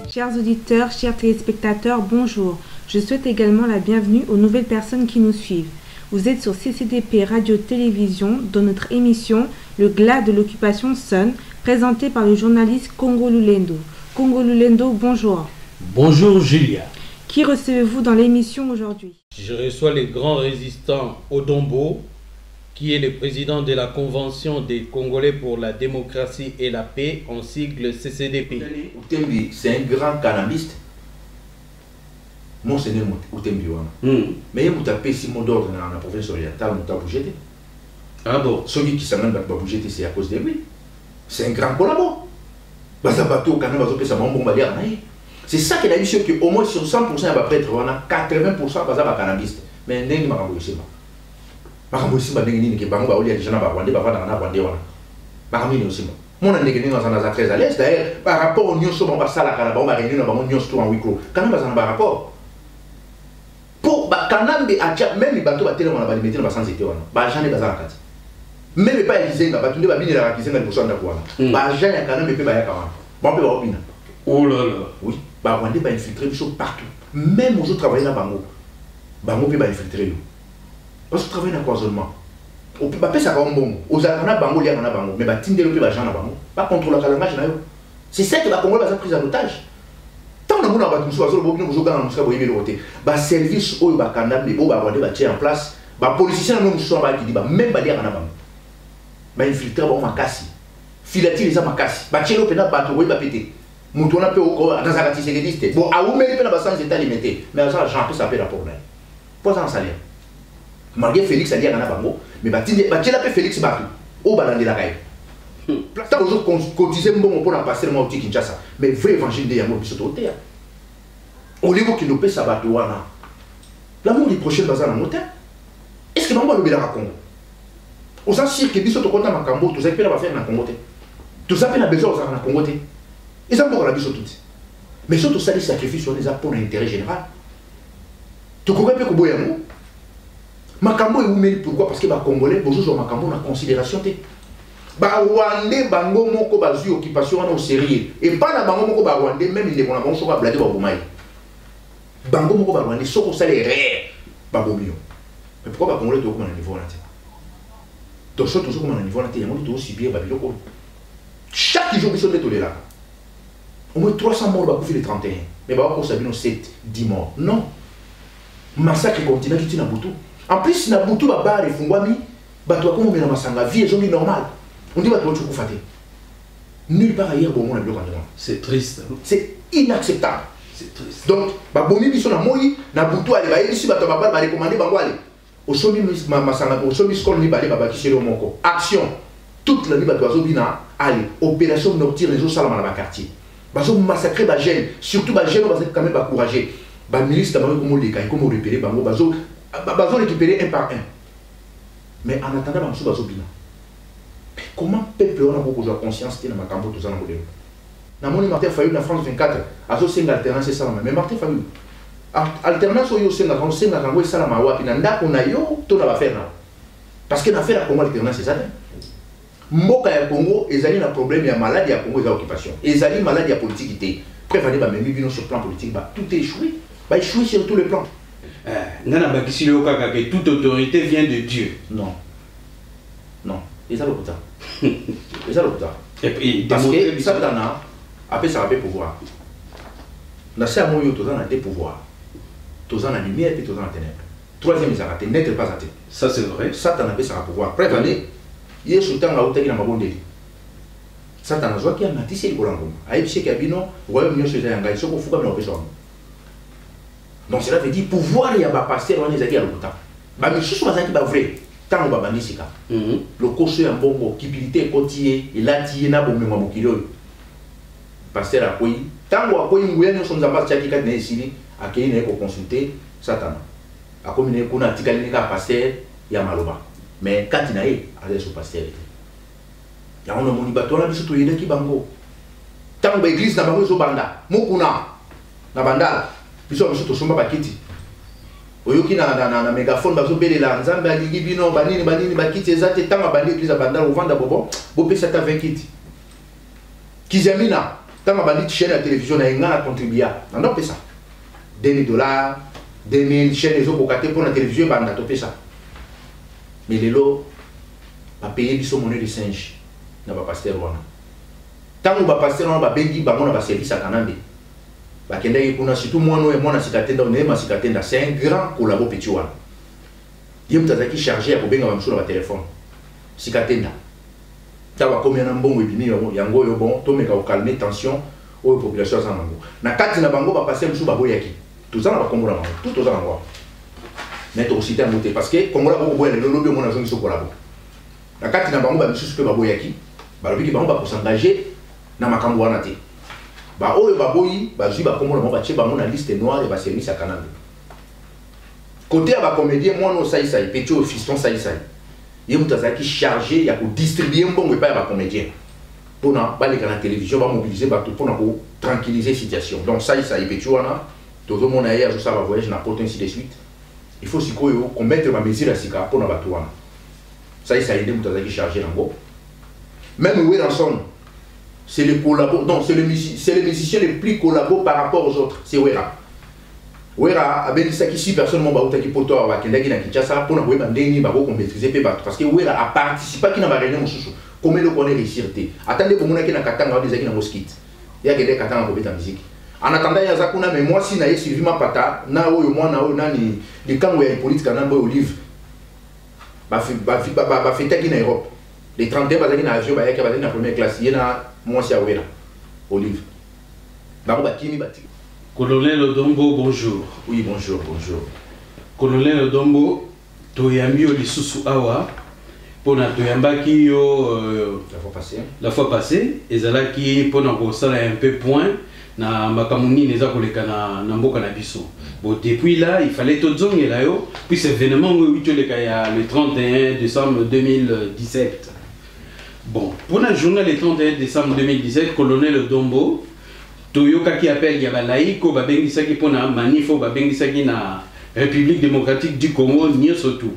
Chers auditeurs, chers téléspectateurs, bonjour. Je souhaite également la bienvenue aux nouvelles personnes qui nous suivent. Vous êtes sur CCDP Radio-Télévision dans notre émission Le Glas de l'occupation sonne, présentée par le journaliste Congo Lulendo. Congo Lulendo, bonjour. Bonjour Julia. Qui recevez-vous dans l'émission aujourd'hui? Je reçois le grand résistant Odombo, qui est le président de la Convention des Congolais pour la démocratie et la paix, en sigle CCDP. Outembi, c'est un grand cannabiste. Mon seigneur Outembi, mais il m'a tapé si mon d'ordre dans la province orientale, il m'a bougé. Ah bon? Celui qui s'amène à bouger, c'est à cause de lui. C'est un grand collabo. C'est ça qu'il a eu sur que au moins sur 100%, il va prêtre, on a 80% de cannabiste. Mais il n'y a pas de problème. Makambo simba ndenge nini ke bango ba oli ya jana ba Rwanda ba vanda na Rwanda wana makamini osima mona ndenge nini ngana za très à l'aise d'ailleurs par rapport au nyonso ba sala kala ba réunion ba nyonso to en huis clos quand même ba ba rapport pour ba kanambe acha même bato ba tele mona ba limiter ba sans été wana ba jane ba za kati même pas elizenga ba tunde ba bini la kizenga liboso nda kwa ba jane ya kanambe pe ba ya kawana ba pe ba obina oh là là oui ba Rwanda ba infiltrer biso partout même aux autres travailler na bango pe ba infiltrer. Parce que travailler dans le cloisonnement, on peut pas ça comme bon. Aux Arabes, bango lié dans la bango, mais bah tinde le plus dans bango. Pas contrôler la langage là. C'est ça que la Congo va prise en otage. Tant le monde a battu sur le bobine, vous avez un muscle boyé le côté. Bah service au bah canal, mais au bah Rwanda bah tiens en place. Bah politicien non muscle bah qui dit bah même bah lié dans la bango. Bah infiltrer bah makasi. Filatil les makasi. Bah tiens le pénal bah toi bah pété. Moutona peut au dans sa catégorie sécurité. Bon à où mais pénal bah sans état limité. Mais ça j'en peux s'appeler rapport là. Pas en salaire. Malgré Félix a dit à Bango, mais tu l'as fait Félix Batou, au balande de la caille. Tant aujourd'hui cotiser bon pour la passer le mot Kinshasa, mais vrai évangile de Yango Bisoto Théa. Au niveau qui nous paie sa batouana, l'amour du prochain bazar en moteur. Est-ce que Bango a le Béla Congo? Aux anciens qui Bisoto Kota Makambo, tout ça peut la faire dans Congo. Tout ça peut la besoin dans Congo. Ils ont encore la Bisoto. Mais surtout ça, les sacrifices sont des apports d'intérêt général. Tu comprends peu que Boyamo? Makambo est oumeli pourquoi? Parce que les Congolais, bonjour, Makambo na considération. Ba Rwandais, bango moko bazu occupation au sérieux. Et pas na bango moko ba Rwandais, même il est bon, bango so ba blader ba boumai. Bango moko ba Rwandais, soko salé ré, ba bomio. Mais pourquoi ba Congolais to comme na niveau là? Donc ça toujours comme na niveau là, il y a monde to subir ba biloko. Chaque jour ils sont détolés là. Au moins 300 morts ba coufi le 31. Mais ba ko sabino 7 10 morts. Non. Massacre continent qui tient à Boutou. En plus, si Nabutu va barrer Fungwami, bateau comme on met dans ma vie est normale. On dit bateau tu faté. Nulle part ailleurs bon on a bloqué. C'est triste. C'est inacceptable. C'est triste. Donc, babomi biso na moi, Nabutu allez ba ici bateau va ba recommander bango aller. Au somi masanga, au somi skol ni balé baba qui moko. Action. Toute la nuit bateau azobina allez. Opération nocturne les autres salama dans le quartier. Bazo massacrer ba jeune, surtout ba jeune va quand même ba courager. Ba ministre ba comme les comme repérer bango bazo bazo récupérer un par un. Mais en attendant, comment peuple a beaucoup de conscience dans ma campo tout ça dans le modèle? Dans mon Martin Fayou en France 24, azo c'est l'alternance ça mais Martin Fayou alternance au yo c'est la conseil na rango ça la mawa pinanda on a yo tout va faire là. Parce que l'affaire à Congo alternance c'est ça. Mboka ya Congo ezali na problème ya maladie ya Congo za occupation. Ezali maladie ya politique té. Préférez ba même vivre sur plan politique ba tout est échoué. Ba échoué sur tous les plans. Nana Bakisi le Okaka que toute autorité vient de Dieu. Non. Non. Et ça le putain. Et ça le putain. Et puis parce que ça dans après ça va pouvoir. Dans ce moment où on a des pouvoirs. Tous en la lumière et tous en la ténèbres. Troisième ils arrêtent n'être pas athée. Ça c'est vrai. Satan a ça pouvoir. Prévenez. Il est sous temps à hauteur dans ma bonne Satan a joué qui a matissé le Bolango. Aïe c'est qu'abino royaume mieux se faire engager. Ce qu'on fout comme on donc cela veut dire pouvoir il y a pas passer on les a dit à l'autre. Bah mais ce sont qui va vrai. tant ba bandisika le koso ya mbongo kipilité kotié elati na bomema mokilo pasteur akoyi tango akoyi nguya nyo sonza chaki kat na esili akei na ko consulter satana akomi ne kuna tikali ka pasteur ya maloba mais kati na ye ale so pasteur ya ono moni batola biso to yedaki bango tango ba église na bango zo banda mukuna na bandala biso biso to somba bakiti oyoki na mégaphone bazo belela nzambe aligi bino banini bakiti ezate tanga bandi église bandala ovanda bobo bopesa ta 20 kiti kizamina tanga bandi chaîne ya télévision na engana contribuer ndo pesa $20 2000 chaîne ezo kokate pour la télévision banda to pesa mais lelo ba payer biso monnaie de singe na ba pasteur wana tango ba pasteur wana ba bengi bango na ba service à kanambe ba kenda yikuna surtout mwana et mwana sikatenda on ema sikatenda c'est un grand collabo petit wana yem tazaki chargé ya kobenga ba msula ba téléphone sikatenda tawa combien na mbongo ebini yango yo bon to meka ko calmer tension o population za nango na kati na bango ba pasteur msu ba boyaki tout ça na ba kongola bango tout ça nango mais to citer un moté parce que kongola boko boya le lobi mona zongi so collabo na kati na bango ba msu pe ba boyaki ba lobi ki bango ba ko s'engager na makambo wana te ba oyo ba boyi ba zui ba kongola mo ba che ba mona liste noire et ba service à Canada côté ya ba comédien mono saïsa et petit fiston saïsa il est chargé il a pour distribuer un bon repas à comédien pour na télévision va mobiliser pour tranquilliser la situation donc ça y peut tu vois tout le monde ailleurs je sais va voyager n'importe ainsi de suite il faut qu'on mette ma mesure à sika pour na batouana ça y est il chargé là-bas même Weranson c'est le collabo donc c'est le musicien le plus collabo par rapport aux autres c'est Wera Wera abeli saki si personne mo bauta ki poto wa kendaki na Kinshasa pour na weba ndeni ba ko maîtriser pe bato parce que Wera a participé qui na ba réunion mususu comme le connaît réussir té attendez pour mona ki na katanga desaki na mosquite ya kende katanga ko beta musique en attendant ya zakuna mais moi si na ye suivi ma pata na oyo mwana oyo nani le kango ya politique na mbo olive ba fête ki na Europe les 32 ba na avion ba ya ki ba na première classe yena moi si ya Wera olive ba kini bati. Colonel Odombo, bonjour. Oui, bonjour, bonjour. Colonel Odombo, toyambi o lisusu awa pona toyambaki yo la fois passée ezalaki pona ko sala un peu point na makamuni neza koleka na mboka na biso. Bon depuis là, il fallait tozongela yo puis cet événement où tu le le 31 décembre 2017. Bon, pour la journée le 31 décembre 2017, Colonel Odombo Toyoka qui appelle Yabalaïko, Babengisaki Pona, Manifo, Babengisaki na République démocratique du Congo, Nyosotu.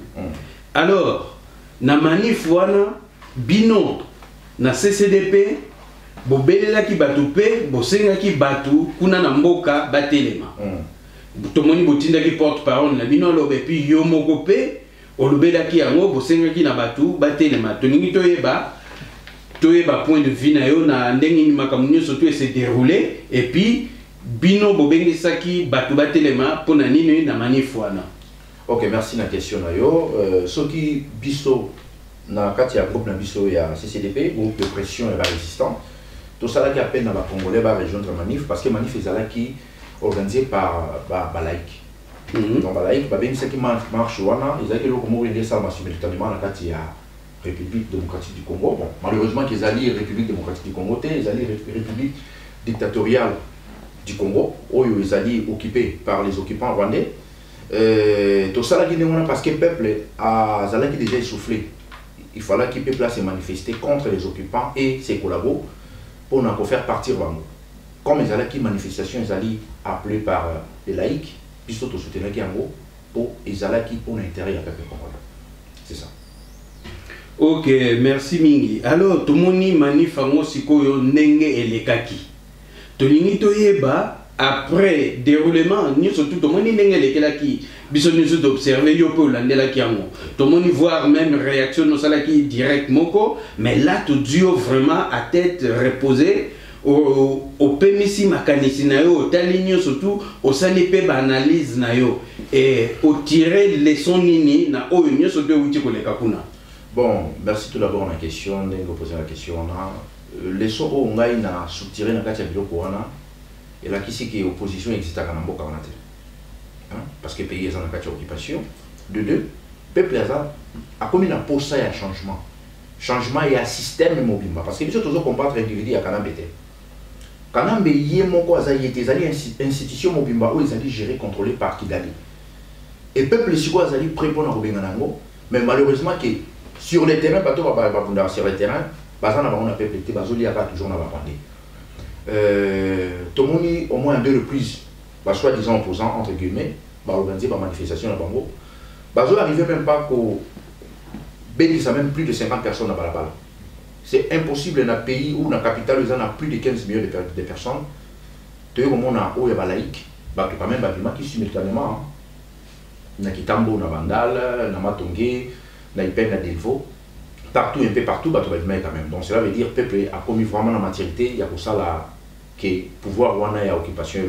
Alors, na Manif wana, Bino, na CCDP, Bobelela ki batu pe, Bosenga ki batu, Kuna na mboka, Batelema. Tomoni Botinda ki porte-parole, na Bino lobe, puis Yomoko pe, Olobela ki yango, Bosenga ki na batu, Batelema. Toningi toyeba, toyeba point de vue na yo na ndenge ni makamunyo surtout s'est déroulé et puis bino bobenge saki batu batelema pona nini na manifwana. OK, merci na question na yo soki biso na kati ya groupe na biso ya CCDP groupe de pression et la résistance tout ça là qui appelle na ba congolais ba rejoindre manif parce que manif ezala qui organisé par ba laïc. Donc ba laïc ba bengi saki marche wana ezaki lo komo ngé ça ma simultanément na kati ya République démocratique du Congo. Bon, malheureusement qu'ils allient République démocratique du Congo, ils allient République dictatoriale du Congo, où ils allient occupés par les occupants rwandais. Tout ça là parce que le peuple a déjà essoufflé. Il fallait que le peuple se manifester contre les occupants et ses collaborateurs pour nous faire partir Rwanda. Comme ils allaient manifestation, ils allaient appelés par les laïcs, puis surtout soutenir Kiango pour ils allaient pour l'intérêt du peuple congolais. C'est ça. Ok, merci mingi. Alors, tout le monde manifango sikoyo nenge elekaki. Tolingi toyeba après déroulement, ni surtout tout le monde nenge elekelaki. Biso nous d'observer yo pe landela kiango. Tout le monde voir même réaction no salaki direct moko, mais là tout dio vraiment à tête reposée au permisi makanisi na yo, talinyo surtout au salipe ba analyse na yo et au tirer leçon nini na o nyo surtout wuti koleka kuna. Bon, merci tout d'abord la question, vous posez la question. Les sons où on a soutiré dans le biloko et là qui c'est que l'opposition existe à Kanambo Kanate. Parce que le pays est en occupation. De deux, peuple a commis un poste et un changement. Changement et un système mobimba. Parce que nous sommes toujours combattre individu à Kanambe. Kanambe y est mon quoi, il y a des institutions mobimba où ils allaient gérer, contrôler par Kigali. Et peuple si quoi, ils allaient préparer Robenganango. Mais malheureusement, que sur le terrain, pas sur le terrain, on a peuple, il y a toujours dans tout le monde, au moins deux reprises, soi-disant opposants, entre guillemets, organiser par manifestation à Bango. Bazo n'arrivait même pas qu'au bénéfice à même plus de 50 personnes dans Balabala. C'est impossible dans un pays où dans la capitale, il y a plus de 15 millions de personnes. Tu vois, on a où il y a laïque, quand même bâtiment qui simultanément, na Kitambo, na Bandal, na Matongé, na Ipen, na Delvaux, partout, un peu partout, quand même. Donc cela veut dire que le peuple a commis vraiment la maturité, il y a pour ça là, que le pouvoir ouana et occupation.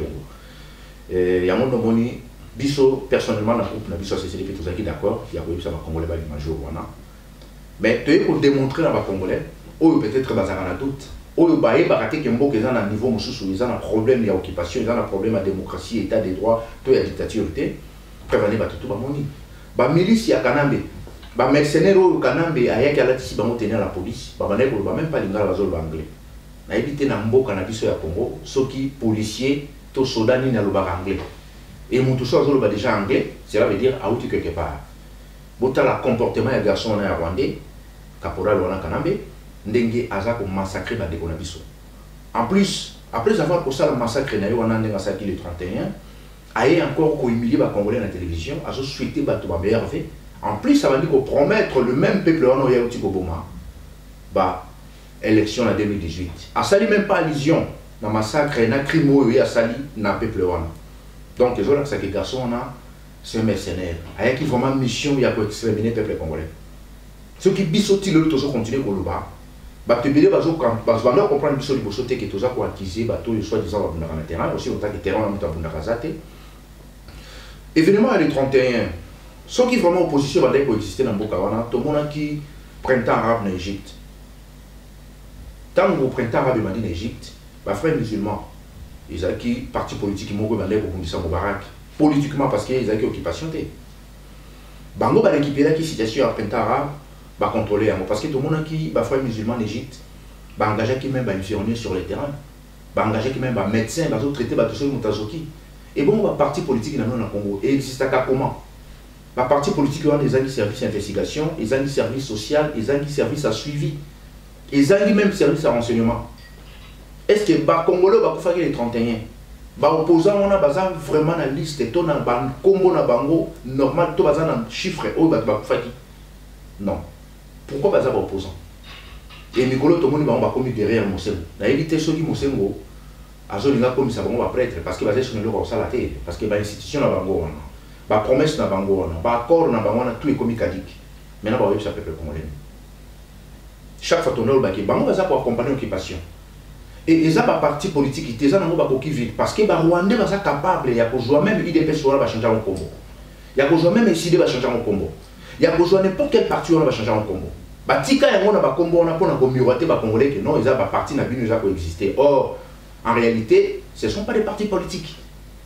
Il y a mon nomoni, biso personnellement, dans le groupe, biso CCDP, tout ça qui est d'accord, il y a eu ça, les Congolais, le major ouana. Mais tu pour démontrer dans les Congolais, ou peut-être dans un doute, ou il y a des un niveau, ils ont un problème d'occupation, ils ont un problème de démocratie, état de droit, tout la dictature, prévenir tout le monde. La milice, il y a Kanambe. Les mercenaires au Kanambe, il y a qui ont tenir la police, ils ne vont même pas l'ingala anglais. Ils ont évité Nambo Cannabis au Congo, ceux qui policiers, tous soldats, ni na anglais. Et mon tout ça, déjà anglais, cela veut dire à quelque part. Bota la comportement des garçons en Rwandais, caporal wana Kanambe, ndenge aza ko massacrer ba deko na biso. En plus, après avoir pour ça le massacre na yo wana ndenge asaki le 31, aye encore ko humilier ba Congolais na télévision, azo souhaiter ba to ba BRV. En plus, ça va dire qu'on promettre le même peuple wana ya uti Boma. Ba élection en 2018. A sali même pas allusion na massacre na crime yo a sali na peuple wana. Donc les autres ça que garçon na c'est un mercenaire. Aye qui vraiment mission ya ko exterminer peuple congolais. Ceux qui bisoti le toujours continuer ko loba. Ba te bele bazo comprendre biso liboso te que toza ko accuser bato yo soit disant ba na terrain aussi autant que terrain na muta bunda kazate. Événement le 31. Ceux qui vraiment opposition va coexister dans Bokawana, tout le monde qui printemps arabe en Égypte. Tant que printemps arabe en Égypte, les frères musulmans, ils ont qui parti politique qui m'ont demandé pour conduire Moubarak politiquement parce qu'ils ont qui occupation. Bango va récupérer qui situation à printemps arabe va contrôler parce que tout le monde qui va frères musulmans en Égypte, va engager qui même va infirmier sur le terrain, va engager qui même va médecin, va traiter va tout seul Mutazoki. Et bon, va parti politique dans le Congo et existe à comment? La partie politique, ils ont des services d'investigation, ils ont des services sociaux, ils ont des services à suivi, ils ont même services à renseignement. Est-ce que les Congolais vont faire les 31? Les opposants, on a vraiment la liste, et on a un combo na bango normal, tout a un chiffre, non. Pourquoi les opposants? Et Mikolo, tout le monde va commis derrière Moussembo. On a évité ceux qui Moussembo, à Zolinga comme ça va prêtre, parce qu'il va être sur le roi salaté, parce qu'il y a une institution na bango. La promesse na bango wana, ba accord na bango wana, tout est comme caduc. Maintenant ba ça peuple congolais. Chaque fois tonol ba ki bango va ça pour accompagner l'occupation. Et ils ont pas parti politique, ils ont ba koki vite parce que ba Rwandais va ça capable, ya ko jouer même IDP sur va changer en Congo. Ya ko jouer même ICD va changer en Congo. Ya ko jouer n'importe quel parti va changer en Congo. Ba tika ya ngona ba Congo on a pour na ko miroiter ba congolais que non, ils ont pas parti na binu za ko exister. Or en réalité, ce ne sont pas des partis politiques.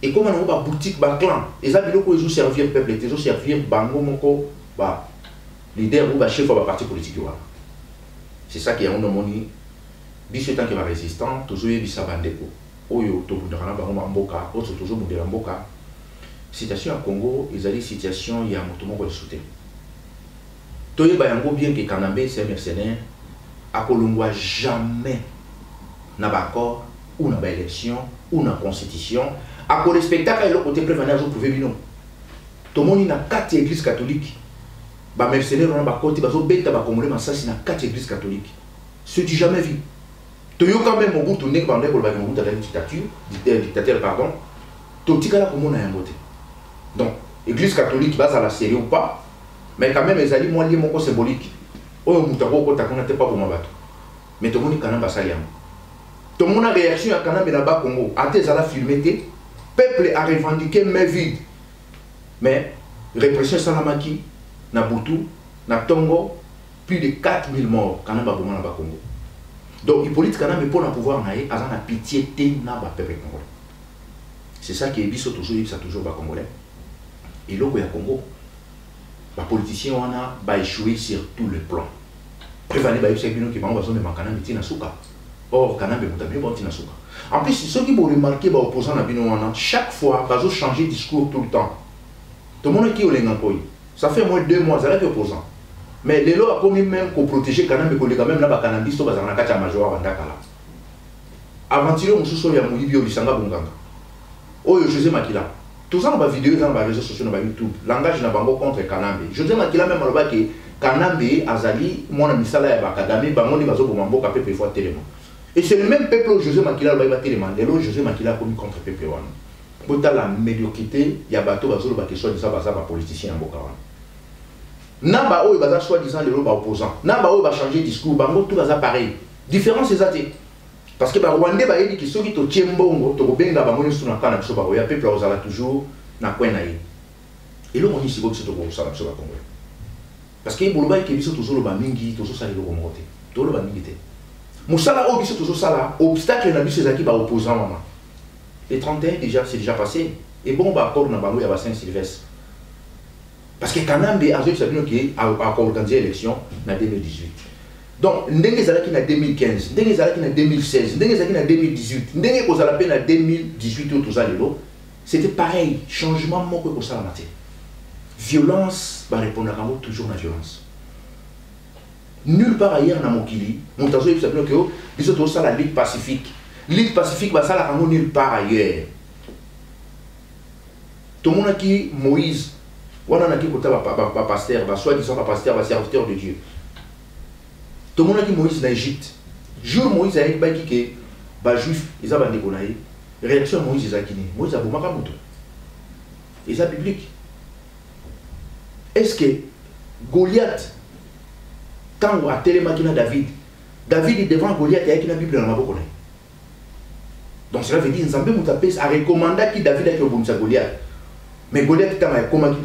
Et comme on a une boutique, un clan, ils ont servir le peuple, ils ont servir bango moko, leader ou chef de parti politique. C'est ça qui est un homoni. Bis tant que résistant, toujours il y a bandeko. Oyo to bundana bango mboka, autre toujours bundela mboka. Situation à Congo, ils ont des situations il y a motomo ko soutien. Toye bayango bien que Kanambe c'est un mercenaire, à Kolongwa jamais n'a pas accord ou n'a pas élection ou n'a constitution. À quoi respecter quand le côté prévenir vous pouvez bien. Tout le monde a 4 églises catholiques. Bah mercenaires on a pas côté bazo bête ba congolais mais ça c'est 4 églises catholiques. Ce dit jamais vu. Tu yo quand même au bout tourner bandé pour le baguette de la dictateur pardon. Tout petit là comme on a un voté. Donc église catholique base à la série ou pas mais quand même les alliés moi lié mon symbolique. Oh mutako ko ta connaît pas pour moi bateau. Mais tout le monde quand même ça yam. Tout le monde a réaction à Kanambe là-bas Congo. A tes ala filmé peuple a revendiqué mes vides. Mais répression Salamaki, Nabutu, Natongo, plus de 4000 morts quand on a Congo. Donc, il politique quand même pour pouvoir naïe, à la pitié de la peuple congolais. C'est ça qui est toujours, ça toujours Congolais. Et là, il y a Congo. Les politiciens ont échoué sur tous les plans. Prévenez les gens qui ont besoin de Kanambe tina souka. Or, Kanambe est bon tina souka. En plus, ceux qui vont remarquer les opposants, chaque fois, ils ont changé de discours tout le temps. Tout le monde qui est au ça fait moins de 2 mois, c'est opposant. Mais les lois ont même pour protéger Kanambe, quand même là, Kanambiste, ils ont un major en Dakala. Avant-hier, on se souvient de Moulibi Olisanga Bunganga. Oh, José Makila. Tout ça, on va vidéo dans les réseaux sociaux, dans YouTube. Langage n'a pas contre Kanambe. José Makila, même, on va que Kanambe, Azali, moi, on a mis ça là, Kagame, Bango, ni Bazo, Bomambo, Kapé, Péfoua, Téléma. Et c'est le même peuple où José Makila va Téléma. Et là, José Makila a commis contre Pépé Wan. Pour la médiocrité, il y a bateau, Bazo, Baké, soi-disant, Baza, politicien en Bokawan. Naba, oh, Baza, soi-disant, les lois opposants. Naba, oh, va changer de discours, Bango, tout Baza pareil. Différence, c'est ça. Parce que les Rwandais ont dit que ceux qui ont été bongo, ils ont peuple toujours na coin. Et là, on dit que c'est ça. Parce que les Rwandais ont toujours le mingi, toujours ça, toujours le mingi. Moussala, oh, toujours ça, obstacle na biso ezaki ba opposant maman. Les 31 déjà, c'est déjà passé. Et bon, bah accord na bango ya Saint-Sylvestre. Parce que Kanambe a organisé l'élection en 2018. Donc, ndenge ezalaki na 2015, ndenge ezalaki na 2016, ndenge ezalaki na 2018, ndenge kozala na 2018 ou tout ça lelo, c'était pareil, changement moko kosala na te. Violence va répondre à toujours la violence. Nulle part ailleurs na mokili, montazo yebisa bino ke biso to sala la Ligue Pacifique. Ligue Pacifique va sala kango nulle part ailleurs. Tout le monde qui Moïse, wana na ki kota ba pasteur, ba soi-disant ba pasteur, ba serviteur de Dieu. Tout le monde qui Moïse en Égypte. Jour Moïse a dit que les juifs, ils ont dit que réaction Moïse, ils ont dit Moïse a dit que ils ont biblique. Est-ce que Goliath, quand on a télémaquina David, David est devant Goliath et il y a une Bible dans la Bible. Donc cela veut dire que nous a recommandé que David ait fait Goliath. Mais Goliath,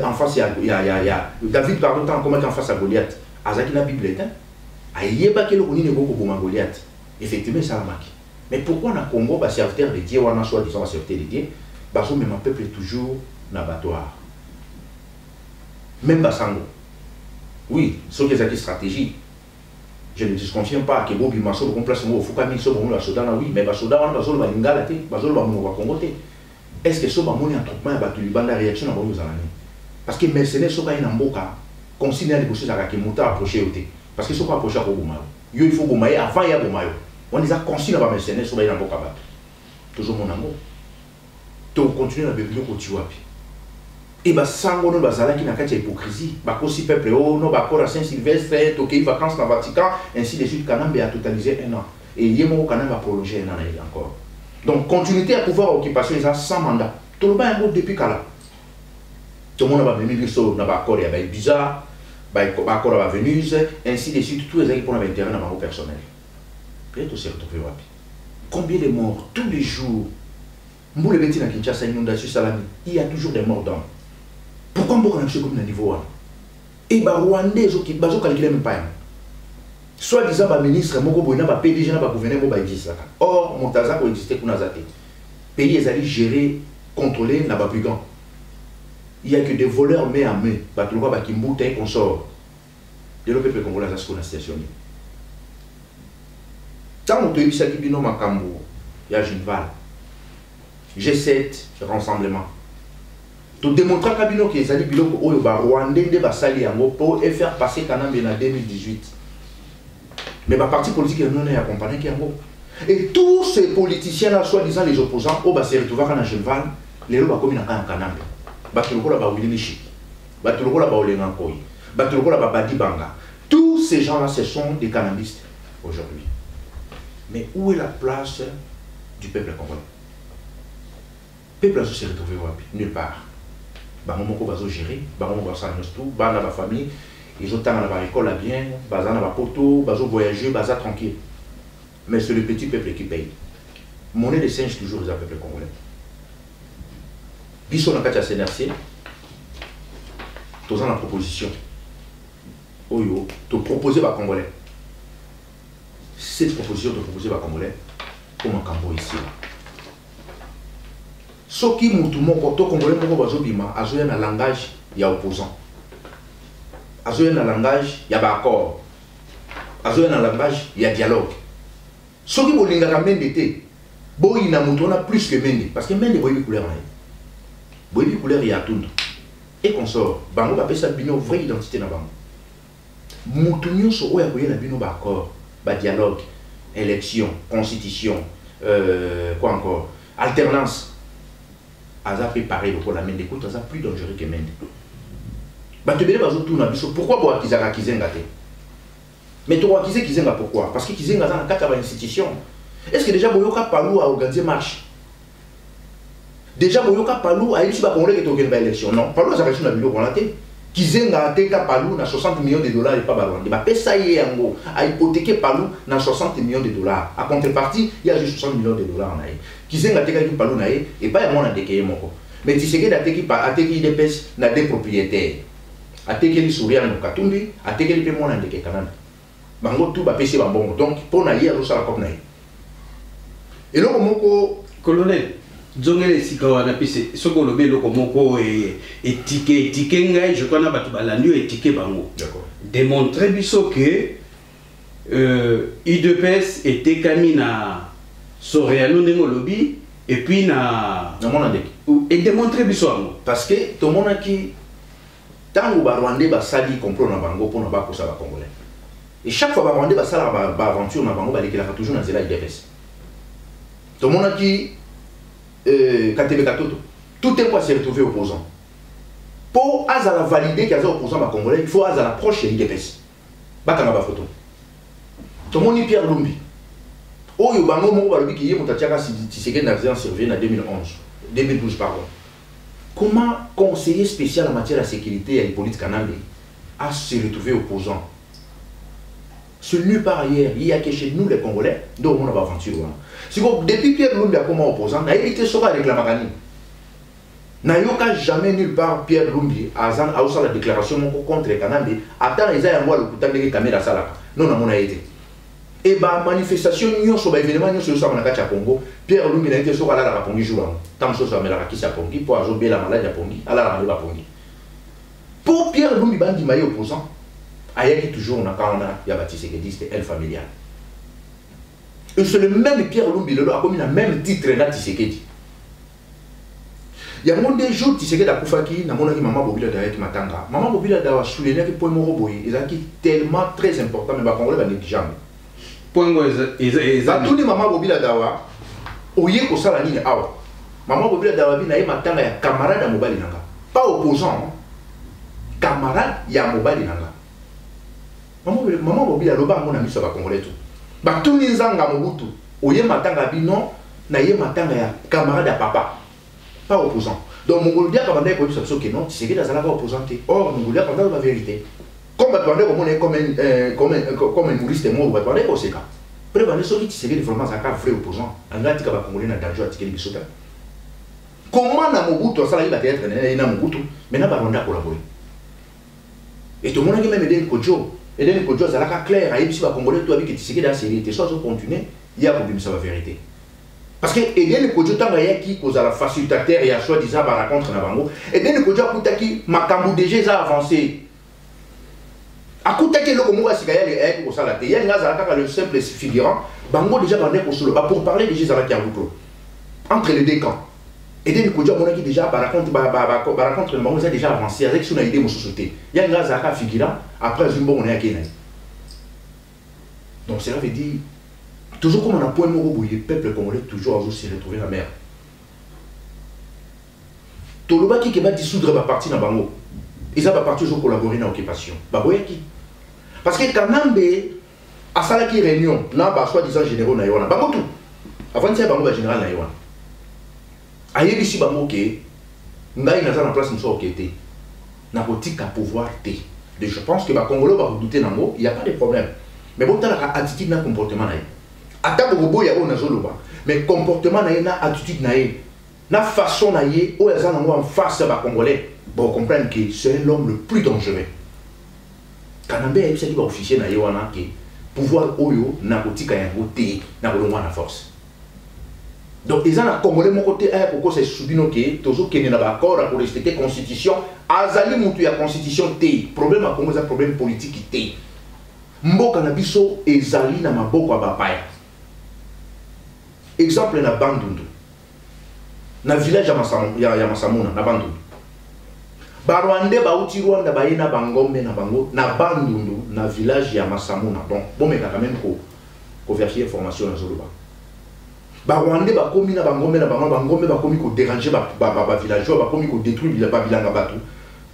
en face, il y a David, pardon, en face à Goliath. Il y a une Bible. Effectivement, ça a marqué. Mais pourquoi dans le Congo, les serviteurs de Dieu, on a soi-disant serviteurs de Dieu, parce que même le peuple est toujours dans l'abattoir. Même Bassango. Oui, ce qui est une stratégie. Je ne disconfirme pas que Bobi Masso le remplace au Fukami, ce bon, la Sodan, oui, mais Basoda, on va se le Ngalate, Basol va nous Congoté. Est-ce que ce bon, on est en troupement, il la réaction dans nos années? Parce que mercenaires sont en Boka, considèrent les choses à Kakimuta approcher au thé. Parce qu'ils ne sont pas approchés à Bomayo. Il faut Bomayo avant il y a Bomayo. On les a considérés comme mercenaires sur les Boka. Toujours mon amour. Tu continues à vivre au Tiwapi. Et bah sango no bazala qui n'a qu'à hypocrisie. Bah aussi peuple oh no bah corps à Saint-Sylvestre, toqué vacances dans le Vatican, ainsi de suite. Kanambe a totalisé 1 an. Et Yemo Kanambe a prolongé 1 an encore. Donc continuité à pouvoir occupation les a sans mandat. Tout le monde depuis Kala. Tout le monde va venir sur n'a pas accord il y a bizarre. Bah accord à Venise, ainsi de suite. Tous les équipes ont un terrain dans le personnel. Peut-être aussi retrouver wapi. Combien de morts tous les jours? Mboule Betty na Kinshasa inondation Salami. Il y a toujours des morts d'hommes. Pourquoi on a comme un niveau? Et les Rwandais, ils ne calculent même pas. Soit disant, le ministre, le PDG, le gouverneur, or, Montaza existait pour nous. Le pays est allé gérer, contrôler, n'a pas plus grand. Il n'y a que des voleurs main à main. Il y a des consort. Et le peuple congolais a stationné. Tant que tu as dit que il y a Ginval. G7, rassemblement. Pour démontrer que les Rwandais pour faire passer Kanambe en 2018. Mais le parti politique non est accompagné. Et tous ces politiciens-là, soi-disant les opposants, se retrouvent dans Genval, les gens sont dans Kanambe. Tous ces gens-là, ce sont des cannabistes aujourd'hui. Mais où est la place du peuple congolais? Le peuple se retrouvé nulle part. Bango bazo gérer, bango bazo tout, bana ba famille, ils ont tant à l'école bien, bazan na ba poto, bazo voyager, baza tranquille. Mais c'est le petit peuple qui paye. Monnaie de singe toujours les peuple congolais. Biso na katia CNRC, tous en la proposition. Oyo, te proposer ba congolais. Cette proposition te proposer ba congolais comme un cambo ici. Ce qui est congolais, a un langage, il y a opposant. azoya na langage ya ba accord azoya na langage ya dialogue soki bolingaka mende te boyina moto wana plus que mende parce que mende boyebi couleur na ye boyebi couleur ya tunda et consort bango bapesa bino vraie identité na bango moto nyonso oyo akoyela bino ba accord ba dialogue élection constitution quoi encore alternance aza préparé pour la mende écoute aza plus dangereux que mende bato ebele bazotuna biso pourquoi boakizaka kizenga te mais toakize kizenga pourquoi parce que kizenga aza na kati ya bainstitution est-ce que déjà boyoka palou a organisé marche déjà boyoka palou ayebisi bakongolais ke tokende baélection non palou azaka biso na biloko wana te kizenga ateka palou na 60 millions de dollars epa balwande bapesa ye yango ahypothéqué palou na 60 millions de dollars a contrepartie il y a juste 60 millions de dollars na ye kizenga atekaki palou na ye epa ya mwana ndeke ye moko mais Tshisekedi ateki IDPS na des propriétaires atekeli Souriano Katumbi atekeli pe mwana ndeke kanana bango tout bapesi bambongo donc pona ye azosala comme na ye eloko moko colonel Zongele sikawana pise soko lobe loko moko etike ngai je connais batu balandi etike bango d'accord démontrer biso que IDPS était kamina Souriano ndenge lobby et puis na mwana ndeke et démontrer biso bango parce que to mona ki tango ba Rwandais ba sali complot na bango pona ba kosa ba congolais et chaque fois ba Rwandais ba sala ba aventure na bango ba lekela toujours na zela IDPS to mona ki Katebe Katoto tout est quoi se retrouver opposant pour azala valider qu'il y a opposant ba congolais il faut azala proche de l'IDPS bakanga ba photo to moni Pierre Lumbi oyo bango mo ba lobi ki ye mutatiaka Tshisekedi na président survenu en 2012 pardon. Comment conseiller spécial en matière de sécurité et Hippolyte Kanambe a se retrouvé opposant? C'est nulle part ailleurs. Il y a que chez nous les Congolais, dont on a aventure. Depuis Pierre Lumbi a comment opposant, n'a évité ce avec la Magani. N'a jamais nulle part Pierre Lumbi a la déclaration contre Kanambe. Attends, ils ont le coup de caméra salaka. Non, non, on a été. Et bah manifestation nous sur événement nous sur ça na kati ya Congo Pierre Lumbi na été sur ala la Pongi jour tant so ça me la kisi ya Pongi pour azober la maladie ya Pongi ala la Pongi pour Pierre Lumbi bandi maillot opposant ayaki toujours na kaona ya Tshisekedi c'était elle familiale et c'est le même Pierre Lumbi le a commis le même titre na Tshisekedi il y a mon des jours Tshisekedi a kufaki na mona ki maman Bobila Dawa ki matanga maman Bobila Dawa souligner que point moro boy ils qui tellement très important mais ba congolais ba négligeant Pongo Batuni maman Bobila Dawa oye ko sala nini awa maman Bobila Dawa bi na ye matanga ya camarade ya mobali nanga pas opposant camarade ya mobali nanga maman Bobila loba ngona miso ba congolais tout batuni nzanga mobutu oye matanga bino na ye matanga ya camarade ya papa pas opposant donc mongolia kabanda ko biso que non c'est que dans la opposante or mongolia kabanda la vérité comme comme un humoriste mort va parler au seka prévenir ceux qui seraient vraiment ça cas vrai opposant en gati ka ba congolais na danger atikeli bisota comment na mobutu ça il va être na mobutu mais na ba ronda collaborer et tout le monde qui même Eden Kodjo ça la clair a ici ba congolais tout avec qui seraient dans série soit continuer il y a problème ça la vérité parce que Eden Kodjo tanga yaki koza la facilitateur et a soi-disant ba rencontre na bango Eden Kodjo akutaki makambu déjà ça avancé akutaki loko moka sikaya le ko sala te ya ngaza kaka le simple figurant bango déjà bandé ko solo ba pour parler déjà ça qui a bouclo entre les deux camps et dès que on a qui déjà par contre le bango ça déjà avancé avec son idée mo société ya ngaza kaka figurant après une bonne on est à Kenya donc cela veut dire toujours comme on a point moko boye peuple congolais toujours à se retrouver la mer toloba ki ke ba dissoudre ba parti na bango ils ont pas toujours collaboré dans l'occupation. Parce que Kanambe a ça qui réunion, n'a pas soi-disant généraux na yona. Bango tout. Avant de faire bango général na yona. Aïe ici bango ke, ngai na en place nous sommes occupés. Na politique à pouvoir té. Je pense que ba Congolais va douter nango, il y a pas de problème. Mais bon t'as la attitude na comportement na. Ata bobo ya ona zoloba. Mais comportement na attitude na façon na ye o ya nango en face ba Congolais. Bon, comprendre que c'est l'homme le plus dangereux. Kanambe a dit que officier na yewana que pouvoir oyo na kotika yango te na kolongwa na force. Donc, ils ont un Congolais, mon côté, pourquoi c'est soubino qui toujours qu'il y a un accord pour respecter la constitution. Azali moutou la constitution té. Problème à Congo, c'est un problème politique té. Mboka na biso ezali na maboko ya bapaya. Exemple na Bandundu. Na village ya Masamuna na Bandundu. Ba Rwandais ba uti Rwanda ba yena bangombe na bango na Bandundu na village ya Masamuna. Donc bon mais quand même ko vérifier information na Zoloba. Ba Rwandais ba komi na bangombe ba komi ko déranger ba villageois ba komi ko détruire ba bilanga batu.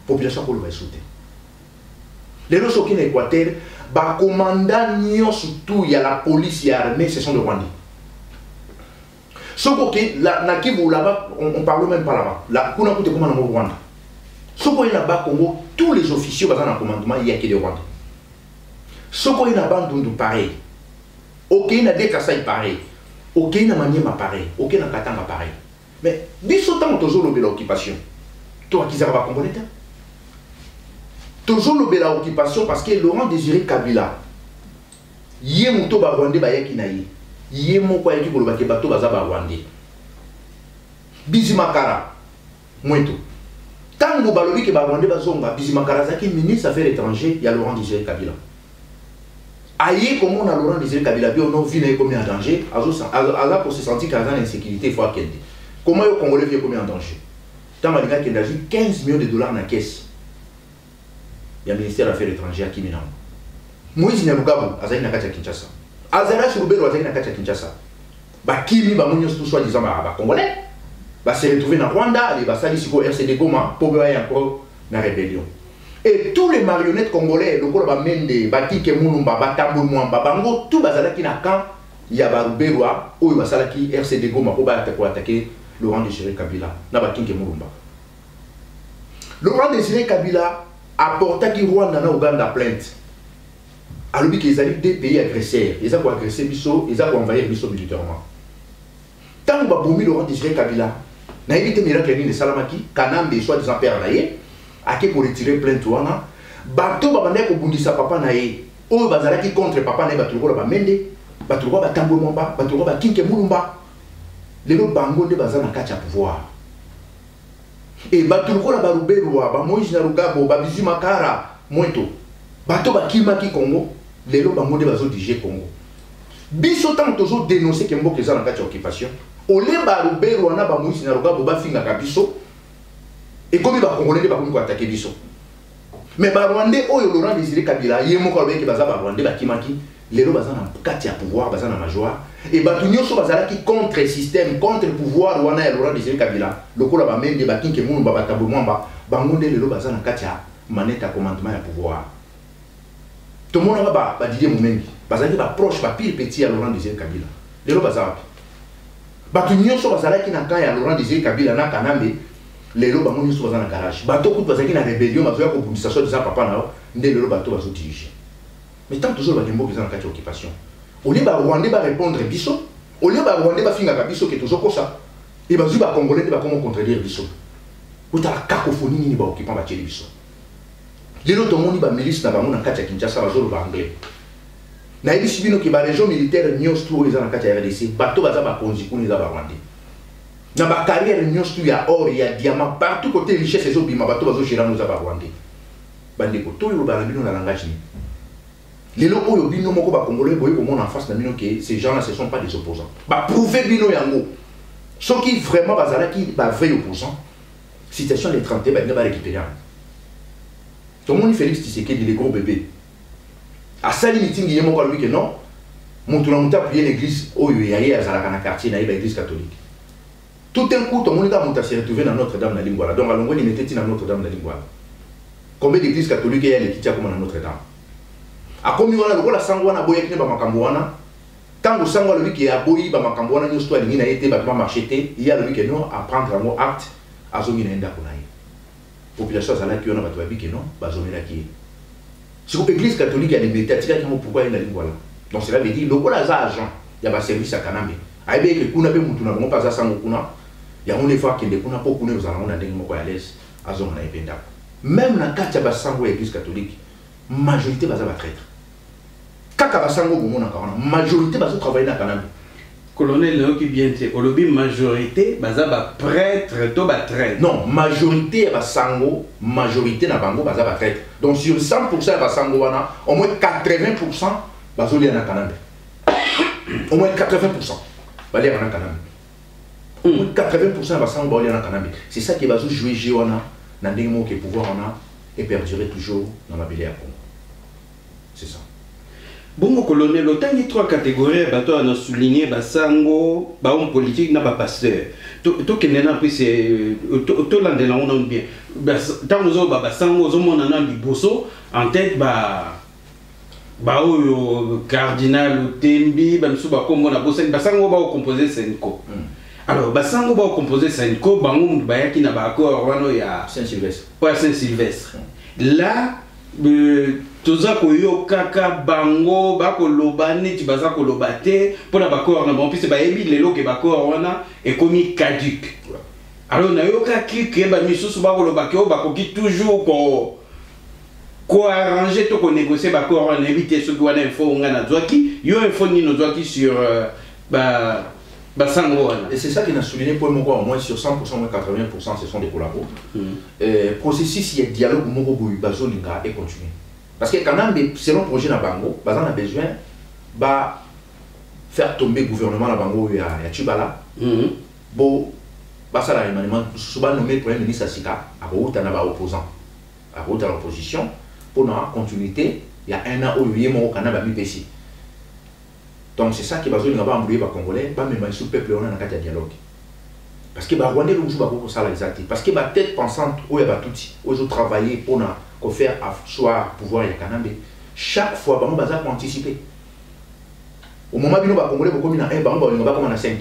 Population ko ba sauter. Les gens qui sont en Équateur, les commandants surtout il y a la police, il y a l'armée, ce sont des Rwandais. Sauf que là-bas, on ne parle même pas là-bas. Là, on a écouté comment on a Rwanda. Sauf que là-bas, Congo, tous les officiers dans le commandement, il n'y a que des Rwandais. Sauf que là-bas, on pareil. Ok, il y a des Kassai pareil. Ok, il y a Maniema pareil. Ok, il y a Katanga pareil. Mais, biso tant toujours l'occupation. Toi qui savais pas comprendre. Toujours l'occupation parce que Laurent Désiré Kabila, yé mouto ba Rwandais ba yaki na ye, yé moko yaki ko lobake bato baza ba Rwandais. Bizimakara, moueto. Tango balobi ke ba Rwandais bazonga, Bizimakara zaki ministre affaires étrangères, ya Laurent Désiré Kabila. Aïe comment on a Laurent Désiré Kabila bi on vit na comme en danger, aza pour se sentir qu'il y a une insécurité faut akende. Comment le Congolais vient comme en danger? Tant malgré qu'il y a 15 millions de dollars dans la caisse. Il y a le ministère des Affaires étrangères qui m'énerve. Moïse Nyamugabo, Azaï Nakacha Kinshasa. Azara Chirubero, Azaï Nakacha Kinshasa. Bah, Kimi, bah, Mounios, tout soi-disant, bah, Congolais. Bah, s'est retrouvé dans Rwanda, bah, Sali Siko, RCD Goma, pour encore dans la rébellion. Et tous les marionnettes congolais, le Kolo, bah, Mende, bah, Kike Moulumba, bah, Tambo Mwamba, Bango, tout, bah, Zalaki Nakan, il y a Baruberwa, ou, bah, Salaki, RCD Goma, pour attaquer Laurent Désiré Kabila, n'a pas Kike Moulumba. Laurent Désiré Kabila, apporta qui Rwanda na Ouganda plainte. Alors qu'ils allaient des pays agresseurs, ils ont agressé Bisso, ils ont envahi Bisso militairement. Tant que Baboumi Laurent Désiré Kabila n'a évité miracle de Salamaki, Kanambe soit-disant père naïe, à qui pour retirer plainte Rwanda, Bato Babane ko bundisa papa naïe, ou Bazalaki contre papa naïe Batouko ba Mende, Batouko ba Tambo Mwamba, Batouko ba Kinke Moulumba. Les autres Bango de Bazana Kacha pouvoir. Et Batouko la Baruberwa, ba Moïse Narugabo, ba Bizimakara, Moito, Bato ba Kimaki Congo, les lots Bango de Bazo DJ Congo. Biso tant toujours dénoncé que Mboka est dans la occupation. Au lieu Baruberwa na ba Moïse Narugabo ba finga Kabiso, et comme ba Congolais de ba ko attaquer Biso. Mais ba Rwandais oyo Laurent Désiré Kabila, yemo ko ba baza ba Rwandais ba Kimaki, les lots baza na kati ya pouvoir, baza na major. Et Batunyo so bazala qui contre le système, contre le pouvoir wana ya Laurent Désiré Kabila. Lokola ba mende ba kinke munu ba batabo mwamba, bangonde lelo bazana katia maneta commandement ya pouvoir. Tout le monde ba Didier Moumengi, bazali ba proche ba pire petit ya Laurent Désiré Kabila. Lelo bazala. Batunyo so bazala qui na kan ya Laurent Désiré Kabila na Kanambe, lelo bangonyo so bazana garage. Bato ku bazaki na rébellion, bazoya ko bundisa so za papa na nde lelo bato bazo diriger. Mais tant toujours ba dembo bazana katia occupation. Au lieu de Rwandais va répondre Bisso, au lieu de Rwandais va finir avec Bisso qui est toujours comme ça, et bien les Congolais va comment contredire Bisso. Où tu as la cacophonie ni va occupant Bacheli Bisso. Les autres monde va milice na bango na kati ya Kinshasa va zolo ba anglais. Na ebisi bino ki ba région militaire nyos tout eza na kati ya RDC, bato baza ba konzi kuni za ba Rwandais. Na ba carrière nyos tout ya or ya diamant partout côté richesse ezo bima bato bazo gérer nous za ba Rwandais. Bandeko to yo ba bino na langage ni. Les locaux ont bino moko ba Congolais boye comme on en face na bino que ces gens là ce sont pas des opposants. Ba prouver bino yango. Ceux qui vraiment bazala qui ba vrai opposant. Situation des 30 ba ba récupérer. Tout le monde Félix Tshisekedi les gros bébés. À ça meeting yemo ko lui que non. Montu na monta prier l'église oyo yaye azala na quartier na l'église catholique. Tout un coup tout le monde a monté se retrouver dans Notre-Dame na Lingwala. Donc alongo ni mettait dans Notre-Dame na Lingwala. Combien d'églises catholiques il y a les kitia comme na Notre-Dame. A komi wana lokola sango wana boya kine ba makambo wana tango sango le wiki ya boyi ba makambo wana nyo sto alingi na yete ba marcheté il y a le wiki non à prendre un mot acte azongi na enda kuna ye population zala ki ona ba to wiki non ba zomela ki sur l'église catholique ya liberté atika ki mo pourquoi ina lingwala donc cela veut dire lokola za agent ya ba service à Kanambe aibe ke kuna be mutu na mo pa za sango kuna ya on les fois kende kuna po kuna uzala on ndenge moko ya l'aise azonga na ependa même na kati ya ba sango ya église catholique majorité baza ba traître. Kaka basango bomo na Kanambe, majorité bazo travailler na Kanambe. colonel qui vient au lobby majorité baza ba prêtre to ba traître. Non, majorité ba sango, majorité na bango baza ba traître. Donc sur 100% ba sango wana, au moins 80% bazo lia na kanambe. Au moins 80% ba lia na kanambe. Au moins 80% ba sango ba lia na kanambe. C'est ça qui va jouer wana na ndenge mo ke pouvoir wana et perdurer toujours dans la Bélé à Congo. C'est ça. Bon, colonel, autant il y a 3 catégories, bateau à souligner, basango, homme politique, na pasteur. Tout qui n'est pas c'est tout l'année là on a bien. Tant nous avons basango, on a un biboso en tête cardinal Tembi, bamsou comme on a bossé basango ba composer Senko. Alors basango ba composer Senko, bango ba qui na ba accord wano ya Saint-Sylvestre. Pas Saint-Sylvestre. Là toza koyo kaka bango bako lobane ti baza ko lobate pour la bako na bon puis ba yebi lelo ke bako wana e komi caduc. Alors na yo ka ki ba misusu bako lobake o bako ki toujours ko arranger to ko négocier bako wana éviter ce qui wana info ngana zwaki yo info ni no zwaki sur basango wana. Et c'est ça qui n'a souligné pour moi au moins sur 100% au moins 80% ce sont des collabos. Processus il y a dialogue moko boyu bazo linga et continuer. Parce que quand même, selon le projet de Bango, on a besoin de faire tomber le gouvernement de Bango à Tchibala. Bon, ça là, souvent nommé le Premier ministre Assika, à route à l'opposant, à route à l'opposition, pour la continuité, il y a un an où il y a un Canada mi-pessi. Donc c'est ça qui va jouer dans les Congolais, pas même sous peuple, on a un dialogue. Parce que les Rwandais ne jouent pas pour ça, parce que la tête pensante, où il y a tout, où ils ont travaillé pour faire soit pouvoir et Kanambe, chaque fois, on va anticiper. Au moment où les Congolais vont comme un, on va comme 5.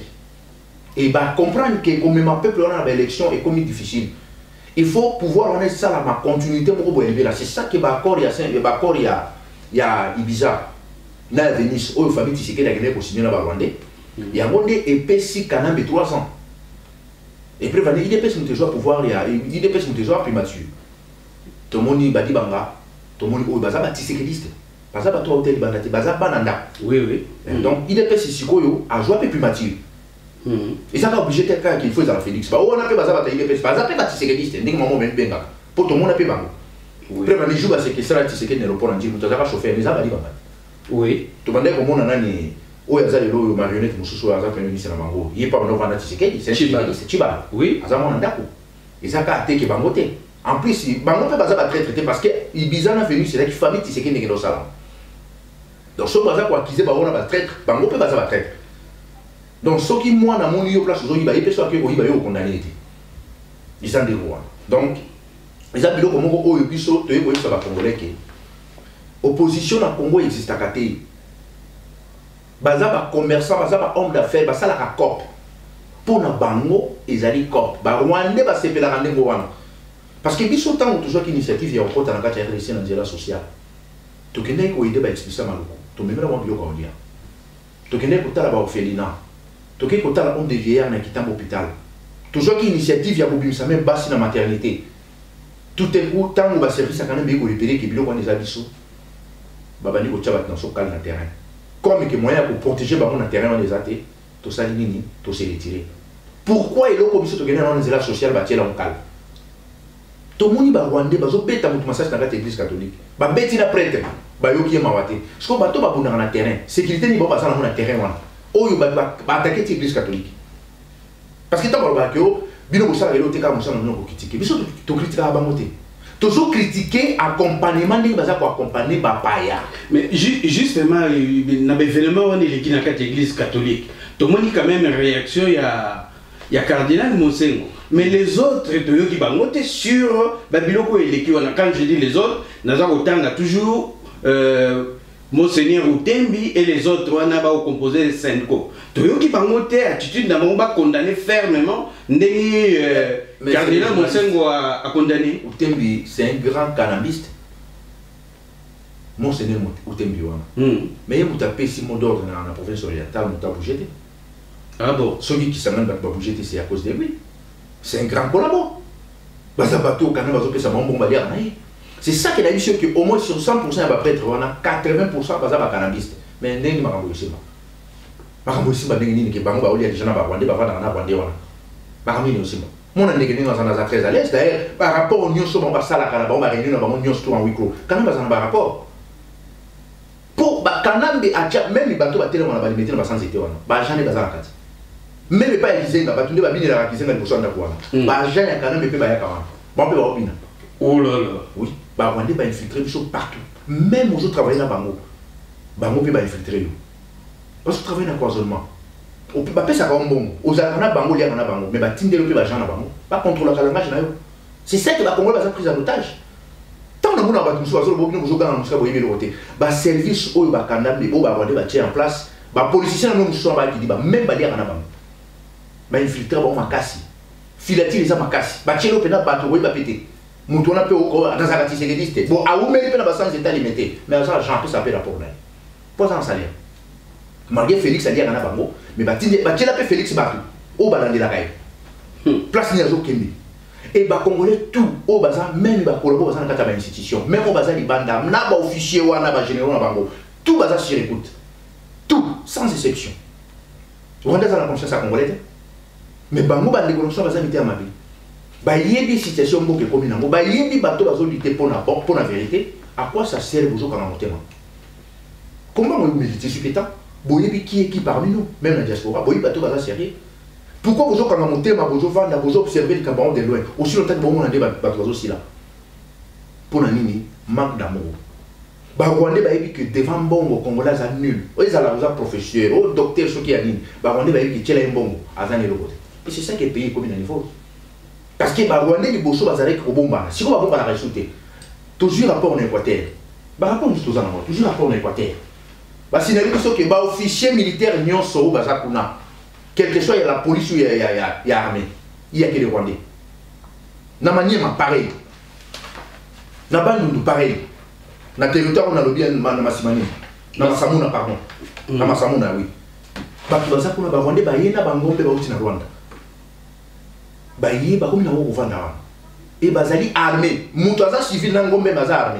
Et comprendre que comme un peuple on a l'élection est comme difficile. Il faut pouvoir on ça là ma continuité pour élever là. C'est ça qui va accord il y a Ibiza. Na Venise, où famille Tshisekedi a gagné pour signer la Rwandais. Il y a Rwandais et PC Kanambe 3 ans. Et puis il dépêche nous toujours pouvoir il dépêche nous toujours primature. Tout le monde dit banga, tout le monde dit baza Tshisekidiste. Baza ba toi hôtel banda baza bananda. Oui oui. Donc il dépêche ici koyo à jouer primature. Et ça va obliger quelqu'un qu'il faut dans la Félix. Bah on a fait baza ba dépêche baza pas Tshisekidiste, ndenge maman ben benga. Pour tout le monde a fait bango. Après on joue c'est que ça Tshisekedi ne répond en dit nous va chauffer mais ça va dire banga. Oui. Tout le monde comme on a nani o ya zali lo marionnette mususu ya za premier ministre na bango. Il pas no vanda Tshisekedi, c'est Chiba. Oui. Azama ndako. Et ça ka attaquer bango te. En plus, bango peut pas traiter parce que Ibiza na venu c'est la famille Tshisekedi qui est dans ça. Donc ce baza pour acquiser bango na ba traître, bango peut pas traître. Donc ceux qui moi na mon yo place zo iba yepe so ke ko iba yo condamné te. Ils sont des rois. Donc les abilo comme o yo biso to yebo ça va congolais que opposition na Congo existe à côté. Baza ba commerçant, baza ba homme d'affaires, baza la COP. Pour na bango ezali COP. Ba Rwandais ba sepela randengo wana. Parce que biso tant toujours qu'initiative ya okota na kati ya RDC na nzela social. Tokende ko ide ba expliquer maloko. To memela wa biloko ondia. Tokende ko tala ba orphelinat. Tokende ko tala homme de vieillard na kitambo hôpital. Toujours qu'initiative ya bobimisa même basi na maternité. Tout est coup tant ba service à kanambe ko repérer que biloko wana biso. Babani ko tchaba dans so kal na terrain. Comme que moyen pour protéger ba na terrain on les até, to sali nini, to se retirer. Pourquoi il ko biso to gena na nzela social ba tiela on kal. Tout le monde va Rwandais, va bêta mon massage dans l'église catholique. Va bêti na prêtre, va yoki mawate. Ce qu'on va tout va pour dans le terrain. Sécurité ni va passer dans le terrain wana. Oh yo va attaquer l'église catholique. Parce que tant va que bino ça le te ka musa non ko critiquer. Biso to critiquer ba moté. Toujours critiquer accompagnement ni baza ko accompagner ba paya. Mais justement na événement on est l'église catholique. Tout le monde quand même une réaction il y a cardinal Monsengo. Mais les autres, qui bangote sur Babiloko et l'équipe, quand je dis les autres, Nazarotang a toujours Monseigneur Utembi et les autres, on a composé Senko. Toyo qui bangote attitude n'a pas condamné fermement, cardinal Monsengo a condamné. Utembi, c'est un grand cannabiste. Monseigneur Utembi, mais il a tapé 6 mots d'ordre dans la province orientale, il a bougé. Ah bon? Ceux qui savent même pas bouger, c'est à cause de lui. C'est un grand collabo. C'est ça qu'il a eu sûr qu'au moins sur 100% il va prêtre, on a 80% de cannabis. Mais il n'y a pas de makambo simba ndenge nini ke bango ba olia déjà na ba Rwandais ba vanda na Rwandais wana makambo ni simba mon ndenge nini na za très à l'aise d'ailleurs par rapport au nyonso ba sala kana ba réunion na ba nyonso en huis clos kana ba za ba rapport pour ba kanambe acha même bato ba tele wana ba limiter na ba sans été wana ba jane ba za kati même pas Elisenga ba tunde ba bini la Kisenga liboso nda kwa ba jane ya kanambe pe ba ya kawana ba pe ba obina oh là là oui ba Rwandais ba infiltrer biso partout même aux autres travailler na bango bango pe ba infiltrer yo parce que travailler na cloisonnement on peut pas ça comme bon aux alana bango lia na bango mais ba tindelo pe ba jana bango pas contrôler la langage na yo c'est ça que ba Congolais ba pris en otage tant na mona ba tumso azolo bobino bozoga na musika boyebe le côté ba service oyo ba kanambe bo ba Rwandais ba tient en place ba politicien na muso ba ki di ba même ba lia na bango ba infiltrer ba makasi filatile za makasi ba chelo pe na bato boyi ba pété mutu na pe oko dans sa katisekediste bon a oumeli pe na ba sans état limité mais ça j'en peux saper rapport là pas en salaire malgré Félix ali na bango mais ba tindi ba chela pe Félix batu o ba landela kay place ni azo kembi et ba Congolais tout o baza même ba kolabo baza na kata ba institution même o baza libanda na ba officier wana ba généraux na bango tout baza sur écoute tout sans exception Rwanda za la conscience à Congolais mais bango ba négociation baza mité à mabi ba yebi situation mboke komi nango ba yebi bato bazo lutter pour la vérité à quoi ça sert bozo kana motema comment on militer supplétant boyebi qui est qui parmi nous même la diaspora boyebi bato baza sérieux pourquoi bozo kana motema bozo vanda bozo observer le cabanon de loin aussi longtemps que bon on a des bato bazo si là pour na nini manque d'amour ba Rwandais ba yebi que devant bongo congolais a nul ils ala boza professeur au docteur ce qui a nini ba Rwandais ba yebi que tchela mbongo azane le côté et c'est ça qui est payé comme un niveau parce que ba Rwandais les bosso bazalek ko bomba si ko ba bomba la résulter toujours rapport en Équateur ba rapport nous tous en toujours rapport en Équateur ba sinali ko que ba officier militaire nyonso baza kuna quel que soit la police ou ya armée il y a que les Rwandais na manière pareil na bandu pareil na territoire on a le bien na Masimani na Masamuna pardon na Masamuna oui ba baza kuna ba Rwandais ba yena ba ngombe ba uti na Rwanda ba yé ba comme na wo vanda wana et bazali armé mutu aza civil na ngombe baza armé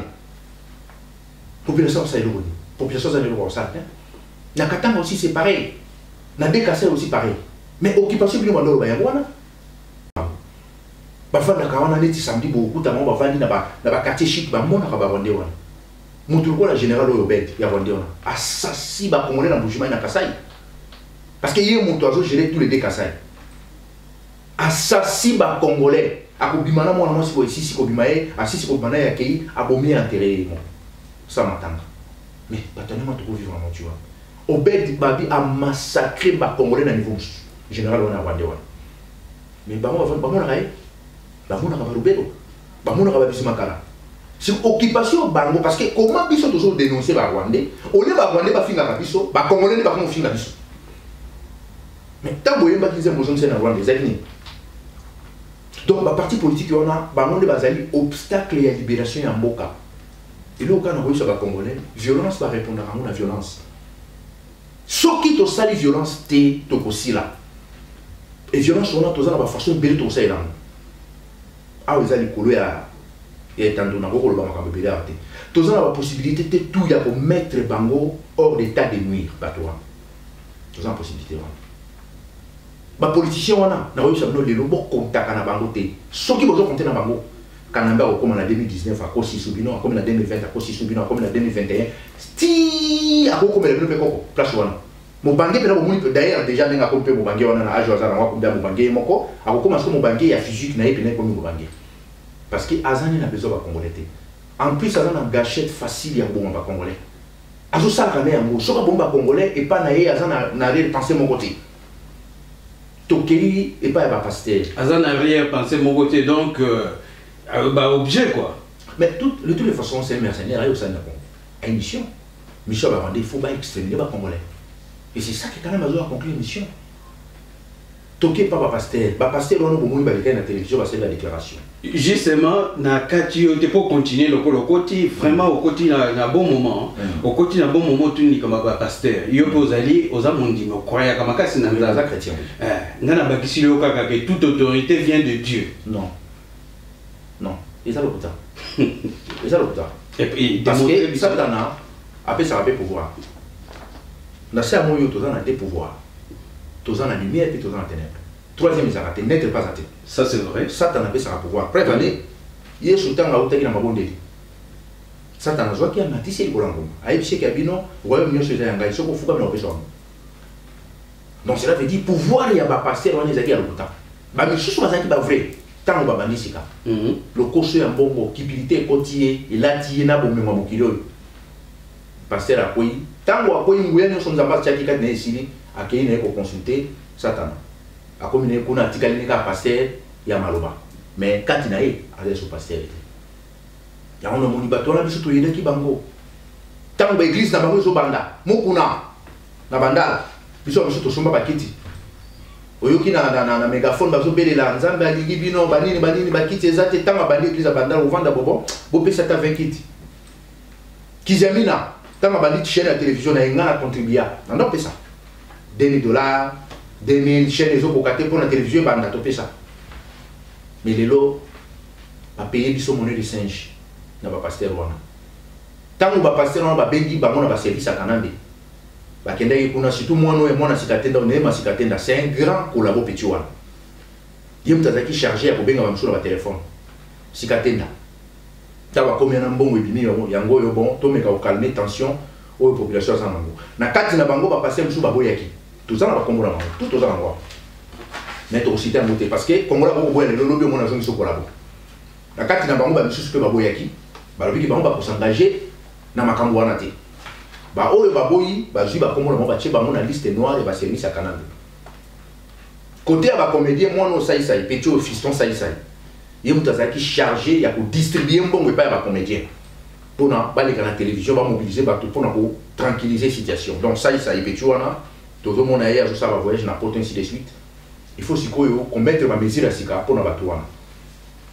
population ça est population ça est ça na Katanga aussi c'est pareil na Dekase aussi pareil mais occupation bino bandolo ba yabwana ba vanda ka wana neti samedi beaucoup ta ba vandi na ba quartier chic ba mona ka ba Rwandais wana mutu ko la général oyo bet ya Rwandais wana asasi ba Congolais na Bushima na Kasai parce que yé mutu azo gérer tous les Dekasai assassin ba Congolais akobimana mwana mwasi ko ici ko bimaye asisi ko bana ya kei abomi enterré mo ça m'attend mais batanema to vivre en tu vois Obed Babi a massacré ba Congolais na niveau général on a Rwandais wana mais ba mo na kay ba mo na ka rubero ba mo na ka bisima kala c'est occupation bango parce que comment biso toujours dénoncer ba Rwandais on est ba Rwandais ba finga ka biso ba Congolais ba ko finga biso mais tant boyemba qu'ils aiment besoin na Rwanda les donc la parti politique on a ba monde bazali obstacle à la libération ya mboka et là quand on voit sur ba Congolais violence va répondre à la violence ce qui to sali violence te to kosila et violence on a tous la façon belle to ça là ah les ali kolo ya et tant na ko lo ba makambe bela ate tous la possibilité de tout ya ko mettre bango hors d'état de nuire pas toi tous la possibilité ba politicien wana na oyo sabno lelo bo kontaka na bango te soki bozo konte na bango kanamba ko comme na 2019 a ko Sisubino comme na 2020 a ko Sisubino comme na 2021 sti a ko comme le pe ko place wana mo bange pe na bomuni pe d'ailleurs déjà nenga ko pe mo bange wana na ajo za na ko mo bange moko a ko commencer mo bange ya physique na epene ko mo bange parce que azani na besoin ba congolais te en plus azana na gâchette facile ya bomba congolais azo sala kana yango soka bomba congolais et pas na ye azana na penser mon côté Tokei et pas pasteur. Azan n'a rien pensé mon côté donc bah objet quoi. Mais de toutes les façons c'est un mercenaire et au sein de la mission. Mission va rendre il faut pas exterminer les Congolais. Et c'est ça qui quand même a conclu une mission. Tokei pas pasteur. Pasteur on a beaucoup de la télévision va faire la déclaration. Justement na kati te pour continuer le côté vraiment au côté na bon moment au côté na bon moment tu ni comme pasteur yo pozali aux amondi no croya kama kasi na za chrétien ngana bakisi lo kaka que toute autorité vient de Dieu non et ça le putain et ça le putain et parce que ça dana après ça va pouvoir Dans ce moment, tu as deux pouvoirs. Tu as la lumière et tu as la ténèbre. Troisième, c'est raté, n'être pas athée. Ça, c'est vrai. Satan a fait ça pouvoir. Après, il y a ce temps à outer qui n'a pas bon délai. Satan a joué qui a matissé le Golango. Aïe, c'est qu'il y a bien, royaume mieux, c'est un gars, il se fout comme l'opération. Donc, cela veut dire pouvoir, il y a pas passé, on est à l'autre. Bah, mais je suis pas vrai. Tant on va bannir ce cas. Le coche est un bon qui côtier, il a tiré na bon mémoire kilo. Pasteur à quoi? Tant on a quoi, nous sommes en bas de chaque cas de ici, à qui il est pour consulter Satan. À comme il est qu'on a tiré les cas pasteur, il y a maloba. Mais quand il a eu, allez sur pasteur. Il y a un homme qui bateau là, il se qui bango. Tant on l'église n'a pas besoin de banda, mokuna, na banda, il se trouve sur ma bakiti. Oyoki na mégaphone bazobelela nzambe aligi bino banini bakiti ezate tanga bandi église abandala ovanda bobo bopesa ta 20 kiti kizamina tanga bandi chaîne ya télévision na enga na contribuer nando pesa $2000 2000 chaîne ezo kokate pour la télévision banda to pesa mais lelo ba payer biso monnaie de singe na ba pasteur wana tango ba pasteur wana ba bengi bango na ba service à kanambe. Surtout moi, c'est un grand collabo petit one. Il y a qui chargé à couper sur le téléphone. Sikatenda. Tu as combien de bon webinaire, yango yo bon, to meka calmer tension aux populations en bango. Na kati na bango va passer sur baboyaki. Tout ça na ba kombola bango. Tout ça na ngwa. Mais to aussi un moté parce que kongola ko boya le lobby mon azongi so collabo. Na kati na bango ba misu sur baboyaki. Ba lobi ki bango ba s'engager na makambo wana te. Bah oh bah boy bah je bah comment on va checker bah mon liste noire et bah service à Canada. Côté à bah comédien moi non ça y petit au fiston ça y. Il y a un qui chargé il y a pour distribuer un bon repas à bah comédien. Pour na bah les canaux de télévision va mobiliser bah tout pour tranquilliser situation. Donc ça y petit on a tout le monde ailleurs je ça va voyager n'importe ainsi de suite. Il faut si qu'on mette ma mesure à sika pour na bah tout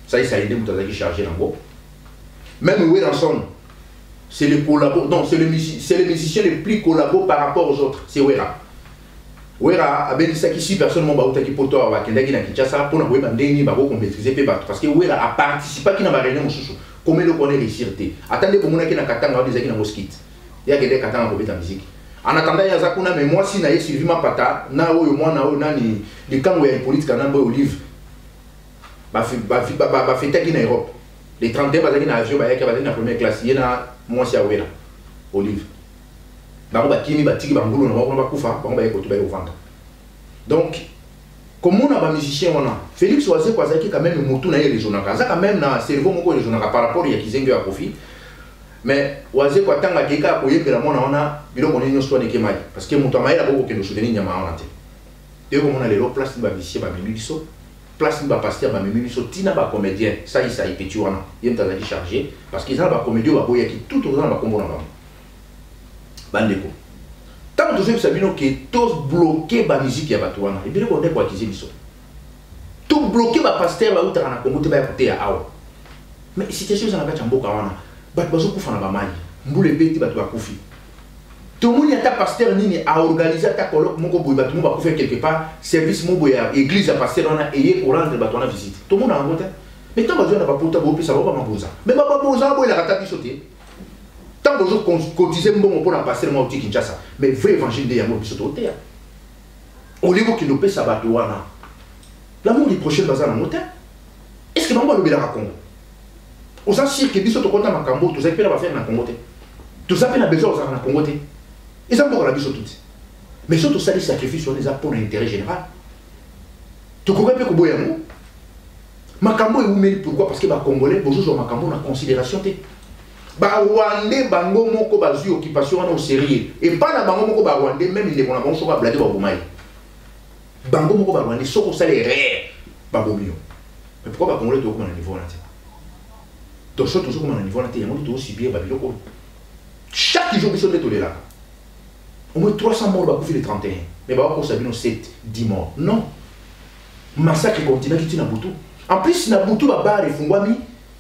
ça y il y a qui chargé là bas. Même où est ensemble. C'est le collabo, non, c'est le musicien le plus collabo par rapport aux autres. C'est Wera. Wera a dit ça qui si personne m'a battu qui poto à Kendaki na Kinshasa pour nous maîtriser parce que Wera a participé qui n'a pas réunion sous. Comment le connaît réussir? Attendez pour moi qui n'a katanga des qui na mosquite. Il y a des katanga pour la musique. En attendant il y a zakuna mais moi si na Sylvie ma pata na oyo moi na nani les camps ya politique na mbo olive. Ba fête qui na Europe. Les 31 bazaki na avion ba ya ki na première classe yena moi c'est Awela Olive. Donc, comme on a un musicien, Félix Oazé Kwazaki quand même motu na les journaux. Ça quand même na cerveau moko les journaux par rapport à Kizengo à Kofi. Mais Oazé Kwatanga Keka ko yebela mona ona biloko ni nyoswa ne kemai parce que moto amaela boko ke no soutenir nyama ona te. Et comme on a les lots place ba musicien ba mimiso, place ba pasteur ba mimiso tina ba comédien, ça y petit wana. Yem tazaki chargé parce qu'ils ont ba comédien ba boya ki tout autant ba kombo na ba. Bandeko. Tant que vous savez que tous bloqués la musique ya batouana et bien qu'on est quoi qu'ils aiment tout bloqué ba pasteur ba uta na Congo te ba écouter à awa mais situation ça na ba chamboka wana ba bazo kufa na ba mai mbule beti ba to kufi tout le monde y a ta pasteur nini a organisé ta colloque moko boy ba tout le monde ba kufa quelque part service mo boy église à pasteur na et pour rendre ba to na visite tout le monde a ngote mais tant bazo na ba pota bo pisa ba ba maboza mais ba boza boy la kata bisoté. Tant que je cotisais bon pour passer le mois au Kinshasa, mais vrai évangile de Yamo Bisoto au terre. Au niveau qui nous paie sa batouana, l'amour du prochain bazar en moteur. Est-ce que maman le béla Congo? Aux anciens qui Bisoto Kota Makambo, tout ça fait la faire dans Congo. Tout ça fait la besoin dans Congo. Ils ont encore la Bisoto. Mais surtout ça, les sacrifices sont des pour l'intérêt général. Tu comprends que Boyamo Makambo est où pourquoi? Parce que les Congolais, bonjour, Makambo, on a considération. Ba Rwandais bango moko bazui occupation wana au sérieux et pas na bango moko ba Rwandais même il est bon bango soka blader ba bomai bango moko ba Rwandais soko ça les rare ba bomio mais pourquoi ba Congolais to ko na niveau là to so to so ko na niveau là te yango to aussi bien ba biloko chaque jour biso de là au moins 300 morts ba kufi le 31 mais ba ko sabino 7 10 morts non massacre continent qui na Butu en plus na Butu ba bar et fungwami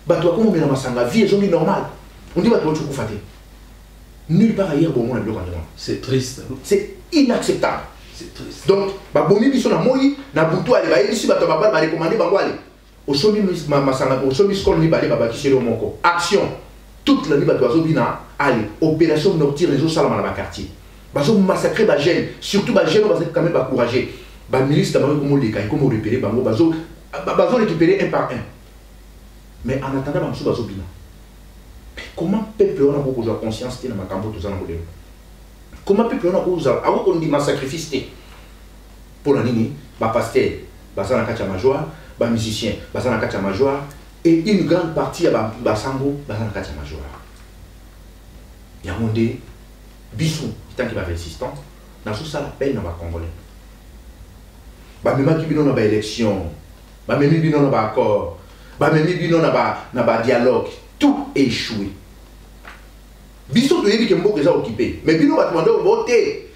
ba to ko mo na masanga vie est normal. On dit que tu vas faire. Nulle part ailleurs, bon, c'est triste. C'est inacceptable. C'est triste. Donc, Babomi Biso na Moyi, na Boutou, elle va ici, elle va recommander Bangwale. Au sommet, au sommet, scolaire, il va aller chez le Moko. Action. Toute la nuit, Batoiso Bina, allez, opération nocturne, les autres salles dans le quartier. Bazo massacrer les jeunes, surtout les jeunes, bazo quand même encourager. Les ministres, comment repérer, bazo récupérer un par un. Mais en attendant, bazo bina. Comment peuple on a beaucoup de conscience dans ma cambo tous en modèle. Comment peuple on a beaucoup de dit ma sacrifice pour la nini, ba pasteur, baza na kacha major, ba musicien, baza na kacha major et une grande partie ba sambo, baza na kacha major. Yamonde bisou, tant qu'il va résistant, dans tout ça la peine dans ba congolais. Ba même qui bino na ba élection, ba même bino na ba accord, ba même bino na ba dialogue, tout est échoué. Bisou to yebi ke mboka za occupé, mais bino ba demander voter.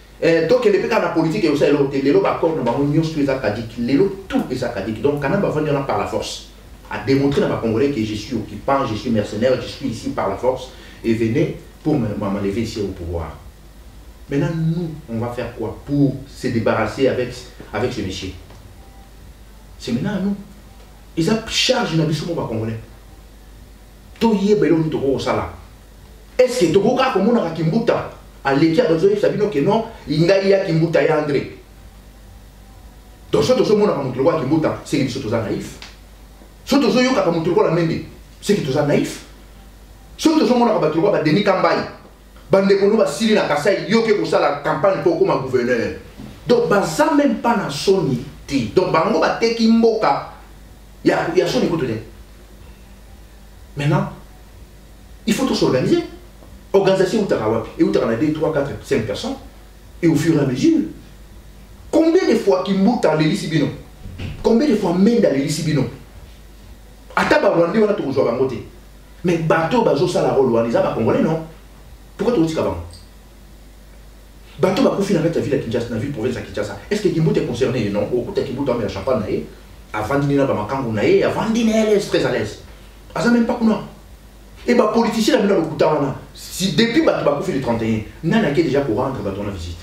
Donc les pays dans la politique et aussi les lots d'accord dans l'union les acadiques, les lots tout les acadiques. Donc quand on va venir par la force, à démontrer dans ma Congolais que je suis occupant, je suis mercenaire, je suis ici par la force et venez pour m'enlever ici au pouvoir. Maintenant nous on va faire quoi pour se débarrasser avec ce monsieur? C'est maintenant nous. Ils ont charge dans le Congolais. Tout y est bello nous au sala. Est-ce que Togo ka comme on a Kimbuta? Aleki a besoin de savoir que non, il y a Kimbuta et André. Donc, ce que je veux Kimbuta, c'est que tu es naïf. Ce que je veux la même, c'est que tu es naïf. Ce que je veux Denis Kambaï, Bandekono va Siri na Kassai, yo que ça la campagne pour comme gouverneur. Donc, ça même pas dans son idée. Donc, Bango va te Kimboka, il y a son écoute. Maintenant, il faut tout s'organiser. Organisation où tu as 2, 3, 4, 5 personnes, et au fur et à mesure, combien de fois qui moutent dans les Lissibino? Combien de fois même dans les Lissibino? Ataba Rwanda, on a toujours à côté. Mais bateau, bateau, ça la rôle, on les a pas congolais, non? Pourquoi tu dis qu'avant? Bateau, va confier dans la ville à Kinshasa, dans la ville province à Kinshasa. Est-ce que Kimbout est concerné? Non. Au côté Kimbout, on met la champagne, avant de dîner dans ma kango, avant de dîner, elle est très à l'aise. Ça même pas qu'on a. Et les politiciens, si depuis le 31, n'a déjà pour rendre dans la visite.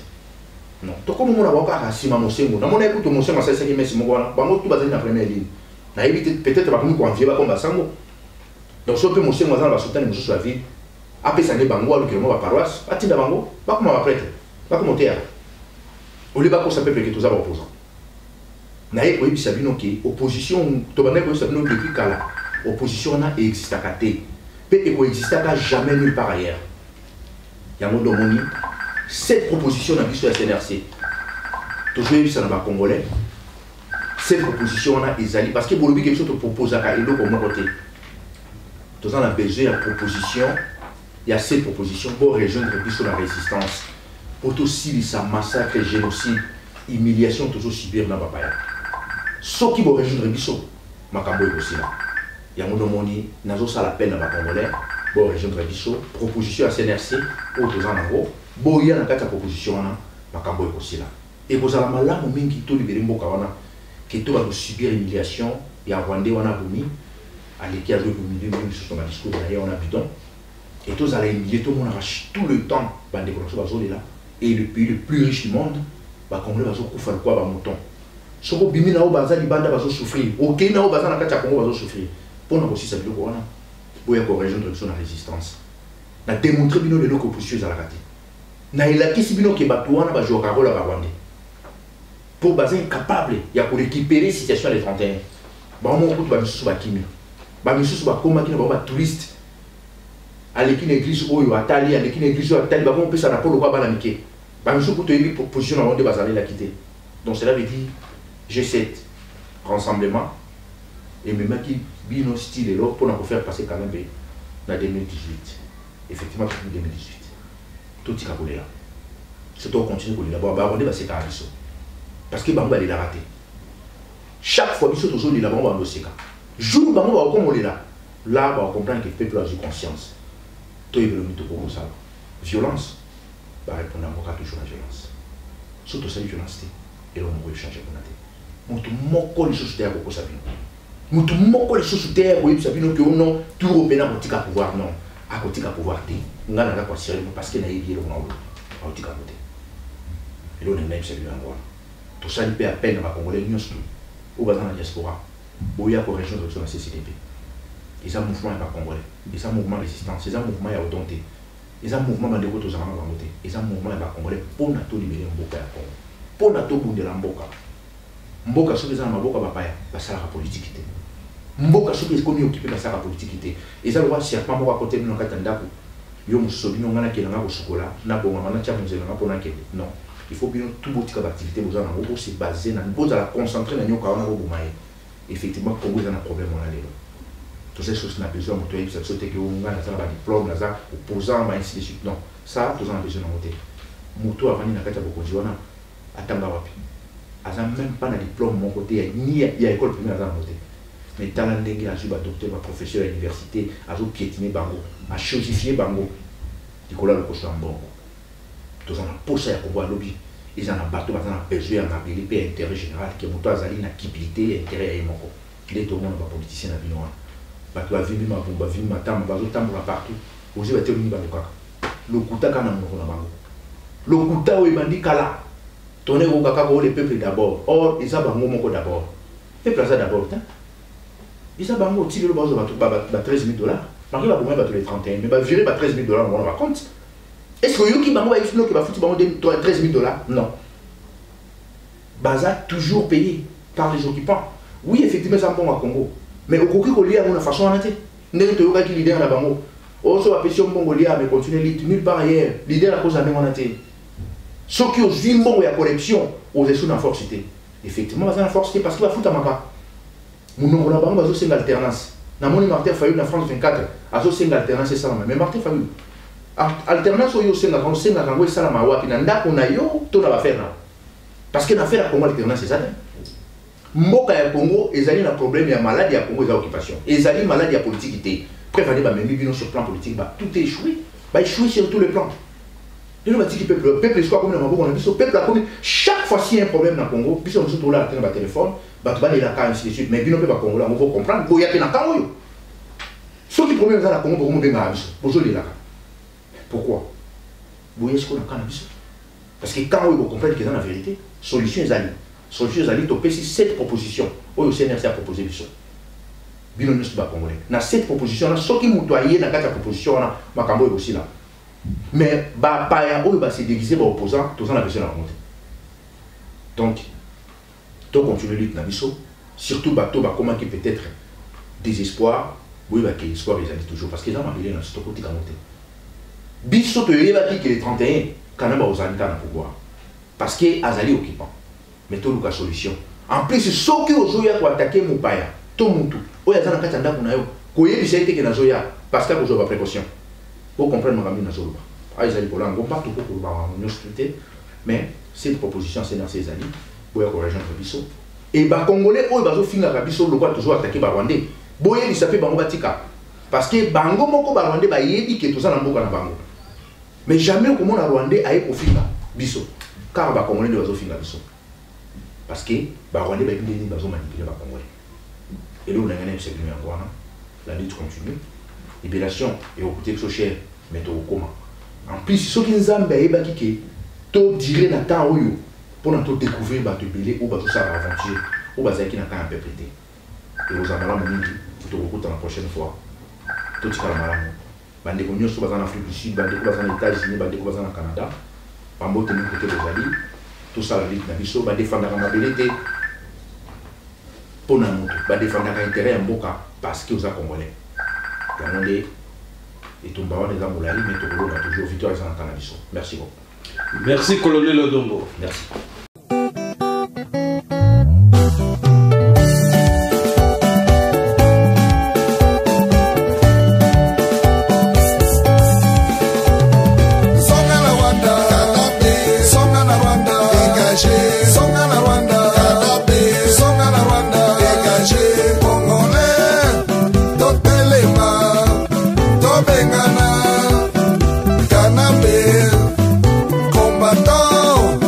Non. Donc, comme on a encore à Sima Mosengo, dans mon écoute, Mosengo, c'est ça qui met Simo, tout basé dans la première ligne. Peut-être pas nous convier, pas comme Bassango. Donc, si on peut Mosengo, on va soutenir la ville. Après, ça n'est pas moi, le va paroisse, pas Tinda Bango, pas comme on va prêtre, pas comme on terre. Au lieu de ça peut que tous les opposants. Naïe, oui, ça vient opposition, Tobané, ça vient depuis Kala. Opposition, on a existé à côté. Et il n'existe jamais nulle part ailleurs. Il y a un mot de cette proposition n'a vu sur la CNRC. Toujours eu ça dans le Congolais. Cette proposition on a Isali. Parce que pour le but quelque chose te propose à Kaïdo comme côté. Nous avons besoin de proposition. Il y a cette proposition pour rejoindre sur la résistance. Pour tout ça massacre, génocide, humiliation, toujours subir dans le Papaya. Ce qui va rejoindre Bisso, Makambo est aussi là. Il y a un moment où nous avons la peine dans le Congolais, pour rejoindre Bisso, proposition à CNRC, pour tous en gros, bon, il y a une proposition, Makambo est aussi là. Et vous avez mal là, vous avez tout libéré, qui tout va subir l'humiliation, il y a Rwandais, on a vomi, à l'équipe de l'humiliation, sur son discours, on a bidon. Et tous allez humilier, tout le monde arrache tout le temps, et le pays le plus riche du monde, le Congolais va faire quoi, va mouton. Si vous avez souffrir, ok, vous va souffrir. Pour nous aussi, ça veut dire qu'on a une région de la résistance. On a démontré que les oppositions à la raté. On a élaqué que les batouans va jouer un rôle à Rwanda. Pour baser incapable, il y a pour récupérer la situation des 31. On va nous sous la Kimi. On va nous sous la Koma qui est un touriste. Avec une église où il y a Tali, avec une église où il y a Tali, on peut s'en appeler au Baba Namike. On va nous sous la position avant de basaler la quitter. Donc cela veut dire G7, rassemblement, et même qui bino style et l'autre pour nous faire passer quand même en 2018. Effectivement, en 2018. Tout est capolé là. C'est tout continue pour lui d'abord. Bah, c'est carré. Parce que Bambo elle est raté. Chaque fois, il toujours il a Bambo en dossier. Jour où Bambo va comme on est là, là, on va comprendre que le peuple a eu conscience. Tout est venu pour ça. Violence, bah répondre à toujours la violence. Surtout cette violence, et là on va changer pour nous. Nous les choses terre pour ça. Nous les choses terre pour ça. Nous que tout européen a pouvoir non. À côté de pouvoir té. Nous n'avons pas sérieux parce que nous avons dit à côté. Et là on est sérieux encore. Tout ça il peut à peine dans la Congolais nous au bas dans la diaspora. Boya pour région de la CCDP. Et ça mouvement est pas congolais. Et ça mouvement résistance. Et ça mouvement est autonté. Ils ont un mouvement de côté aux Américains. Ils ont un mouvement de Congolais pour nous libérer Mboka. Pour nous libérer Mboka. Mboka, ceux qui ont Mboka, c'est la politique. Mboka, ceux qui sont occupés de la politique. Ils ont le droit de serpent à côté de nos Katandako. Ils ont sobi on a qui est au chocolat. N'a pas on a tchap nous allons pour n'aquelle. Non. Il faut bien tout votre type d'activité vous en avez c'est basé dans vous à la concentrer dans nos caractères au Boumaï. Effectivement, Congo ils ont un problème on a les. Toutes ces choses n'a besoin de montrer ça sauter que on a un diplôme là ça opposant ainsi de suite. Non. Ça tous en besoin de monter. Moto avant ni na kata boko jiwana atanga wapi. Azam même pas na diplôme mon côté ni il y a école primaire à monter. Mais dans la ndenge a juba docteur ba professeur à l'université a zo piétiner bango a chosifier bango. Nicolas le coach en bon. Tous en poste à Congo lobby. Ils en a bateau ils en a besoin en abilité intérêt général qui moto azali na kibilité intérêt à moko. Il est tout le monde ba politicien na binoa. Bato avimi ma bomba vimi matama bazo tambola partout. Ozi ba telu ni ba lokaka. Lokuta kana moko na bango. Lokuta o ibandi kala. Tourner au kaka ko le peuple d'abord. Or ils a bango moko d'abord. Peuple ça d'abord hein. Ils a bango ti le bazo ba 13 000 $. Marqué va combien ba tous les 31 mais ba virer ba 13 000 $, on va compte. Est-ce que Yoki Bango va expliquer qu'il va foutre bango 13 000 $? Non. Baza toujours payé par les occupants. Oui, effectivement, ça bon à Congo. Mais au Congo, il y a une façon à noter. N'est-ce pas qui leader à Bango? Oso a pétion Mongolia, mais continue nulle part ailleurs. Leader à cause de la même ceux qui ont vu bon et la corruption, aux sous dans force cité. Effectivement, baza dans force cité parce qu'il va foutre à Maka. Mon nom là Bango, bazo c'est une alternance. Dans mon Martin Fayou dans France 24, azo c'est une alternance c'est ça mais Martin Fayou. Alternance au sein de la France, c'est la Congo et ça la mawa puis nanda qu'on a yo tout va faire là. Parce que l'affaire à Congo alternance c'est ça. Mboka ya Congo, ils ont un problème ya maladie à Congo et occupation. Ils ont maladie à politique prévaler ba même bino sur plan politique ba tout est échoué. Ba échoué sur tous les plans. Et nous dit que le peuple soit comme le Mabo on a vu ce peuple a comme chaque fois s'il y a un problème dans Congo, puis on se trouve là à tenir téléphone, ba ba la cas ainsi de suite mais bino peuple Congo là on va comprendre ko ya ke na Congo. Ceux qui problème dans la Congo pour mon benga biso. Bozoli là. Pourquoi? Vous voyez ce qu'on a cannabis. Parce que quand vous comprenez que c'est la vérité, solution est allée. Solution est allée, tu peux 7 propositions. Au CNRC a proposé biso. Bino nous sommes congolais. Dans cette proposition là, ceux qui m'outoyent dans cette proposition là, Makambo est aussi là. Mais bah pas où il va se déguiser par opposant, tout ça on a besoin de la remonter. Donc, tu continues lutte na biso, surtout bateau bah comment qui peut être désespoir, oui bah que l'espoir ils allaient toujours parce qu'ils ont marqué dans ce côté monter. Biso te yeba qui les 31 quand même aux habitants dans pouvoir parce que azali occupant mais tout la solution en plus ceux qui ozoya pour attaquer Mupaya tout mutu oya zana kata ndako na yo koyebi ça été que na zoya parce que vous avez précaution pour comprendre ma na zoloba azali pour lango partout pour ba nous scruter mais cette proposition c'est dans ces alliés boya ko rejoindre biso et ba congolais oyo bazo finga ka biso le quoi toujours attaquer ba rwandais boye li sapé bango batika parce que bango moko ba rwandais ba yebi que tout ça na mboka na bango. Mais jamais comment la Rwandais a eu au final biso car les Congolais ne vont pas finir biso parce que les Rwandais ne vont pas manipuler les Congolais et là on a gagné c'est bien encore la lutte continue libération et au côté de cher mais au comment en plus ceux qui nous ont baillé qui to dirait na temps oyo pour nous découvrir bateau belé ou bateau ça aventure ou bateau qui n'a pas interprété et aux amalams on dit tu te recoutes la prochaine fois tout ce malam bande ko nyonso baza en Afrique du Sud bande ko baza en États-Unis bande ko baza en Canada pambo te ni côté bozali tout ça la lutte na biso ba défendre la mabilité pour na moto ba défendre intérêt ya mboka parce que aux congolais yango et tomba wana za molali mais to ko toujours victoire za na biso merci beaucoup merci colonel Odombo merci. Combattant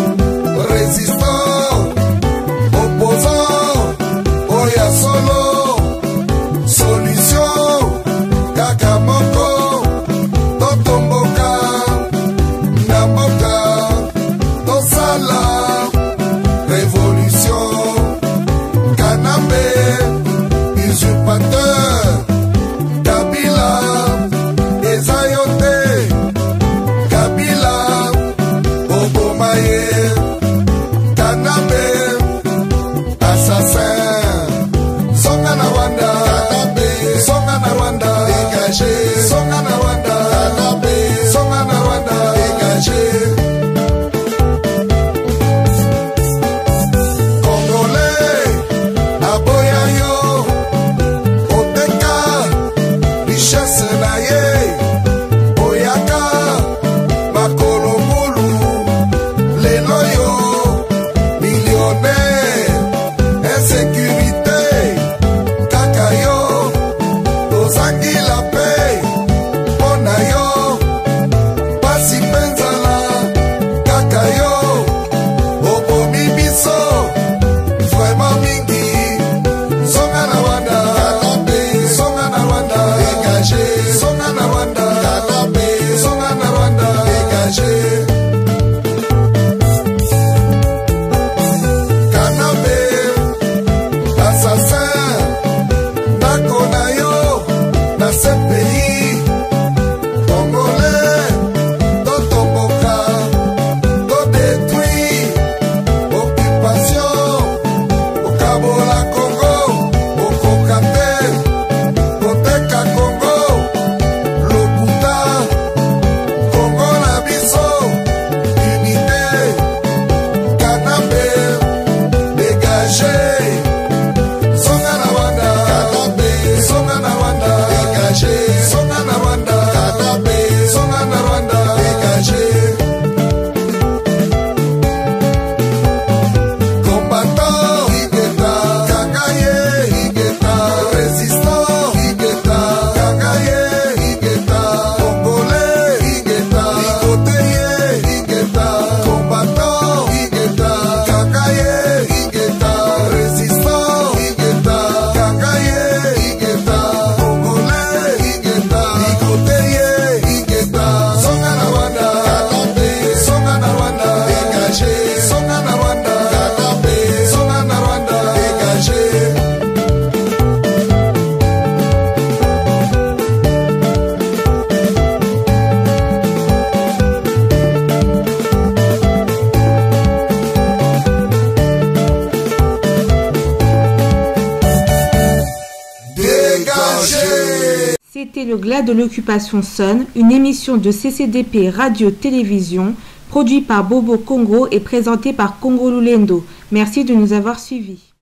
C'était le glas de l'occupation sonne, une émission de CCDP Radio-Télévision, produit par Bobo Congo et présenté par Congo Lulendo. Merci de nous avoir suivis.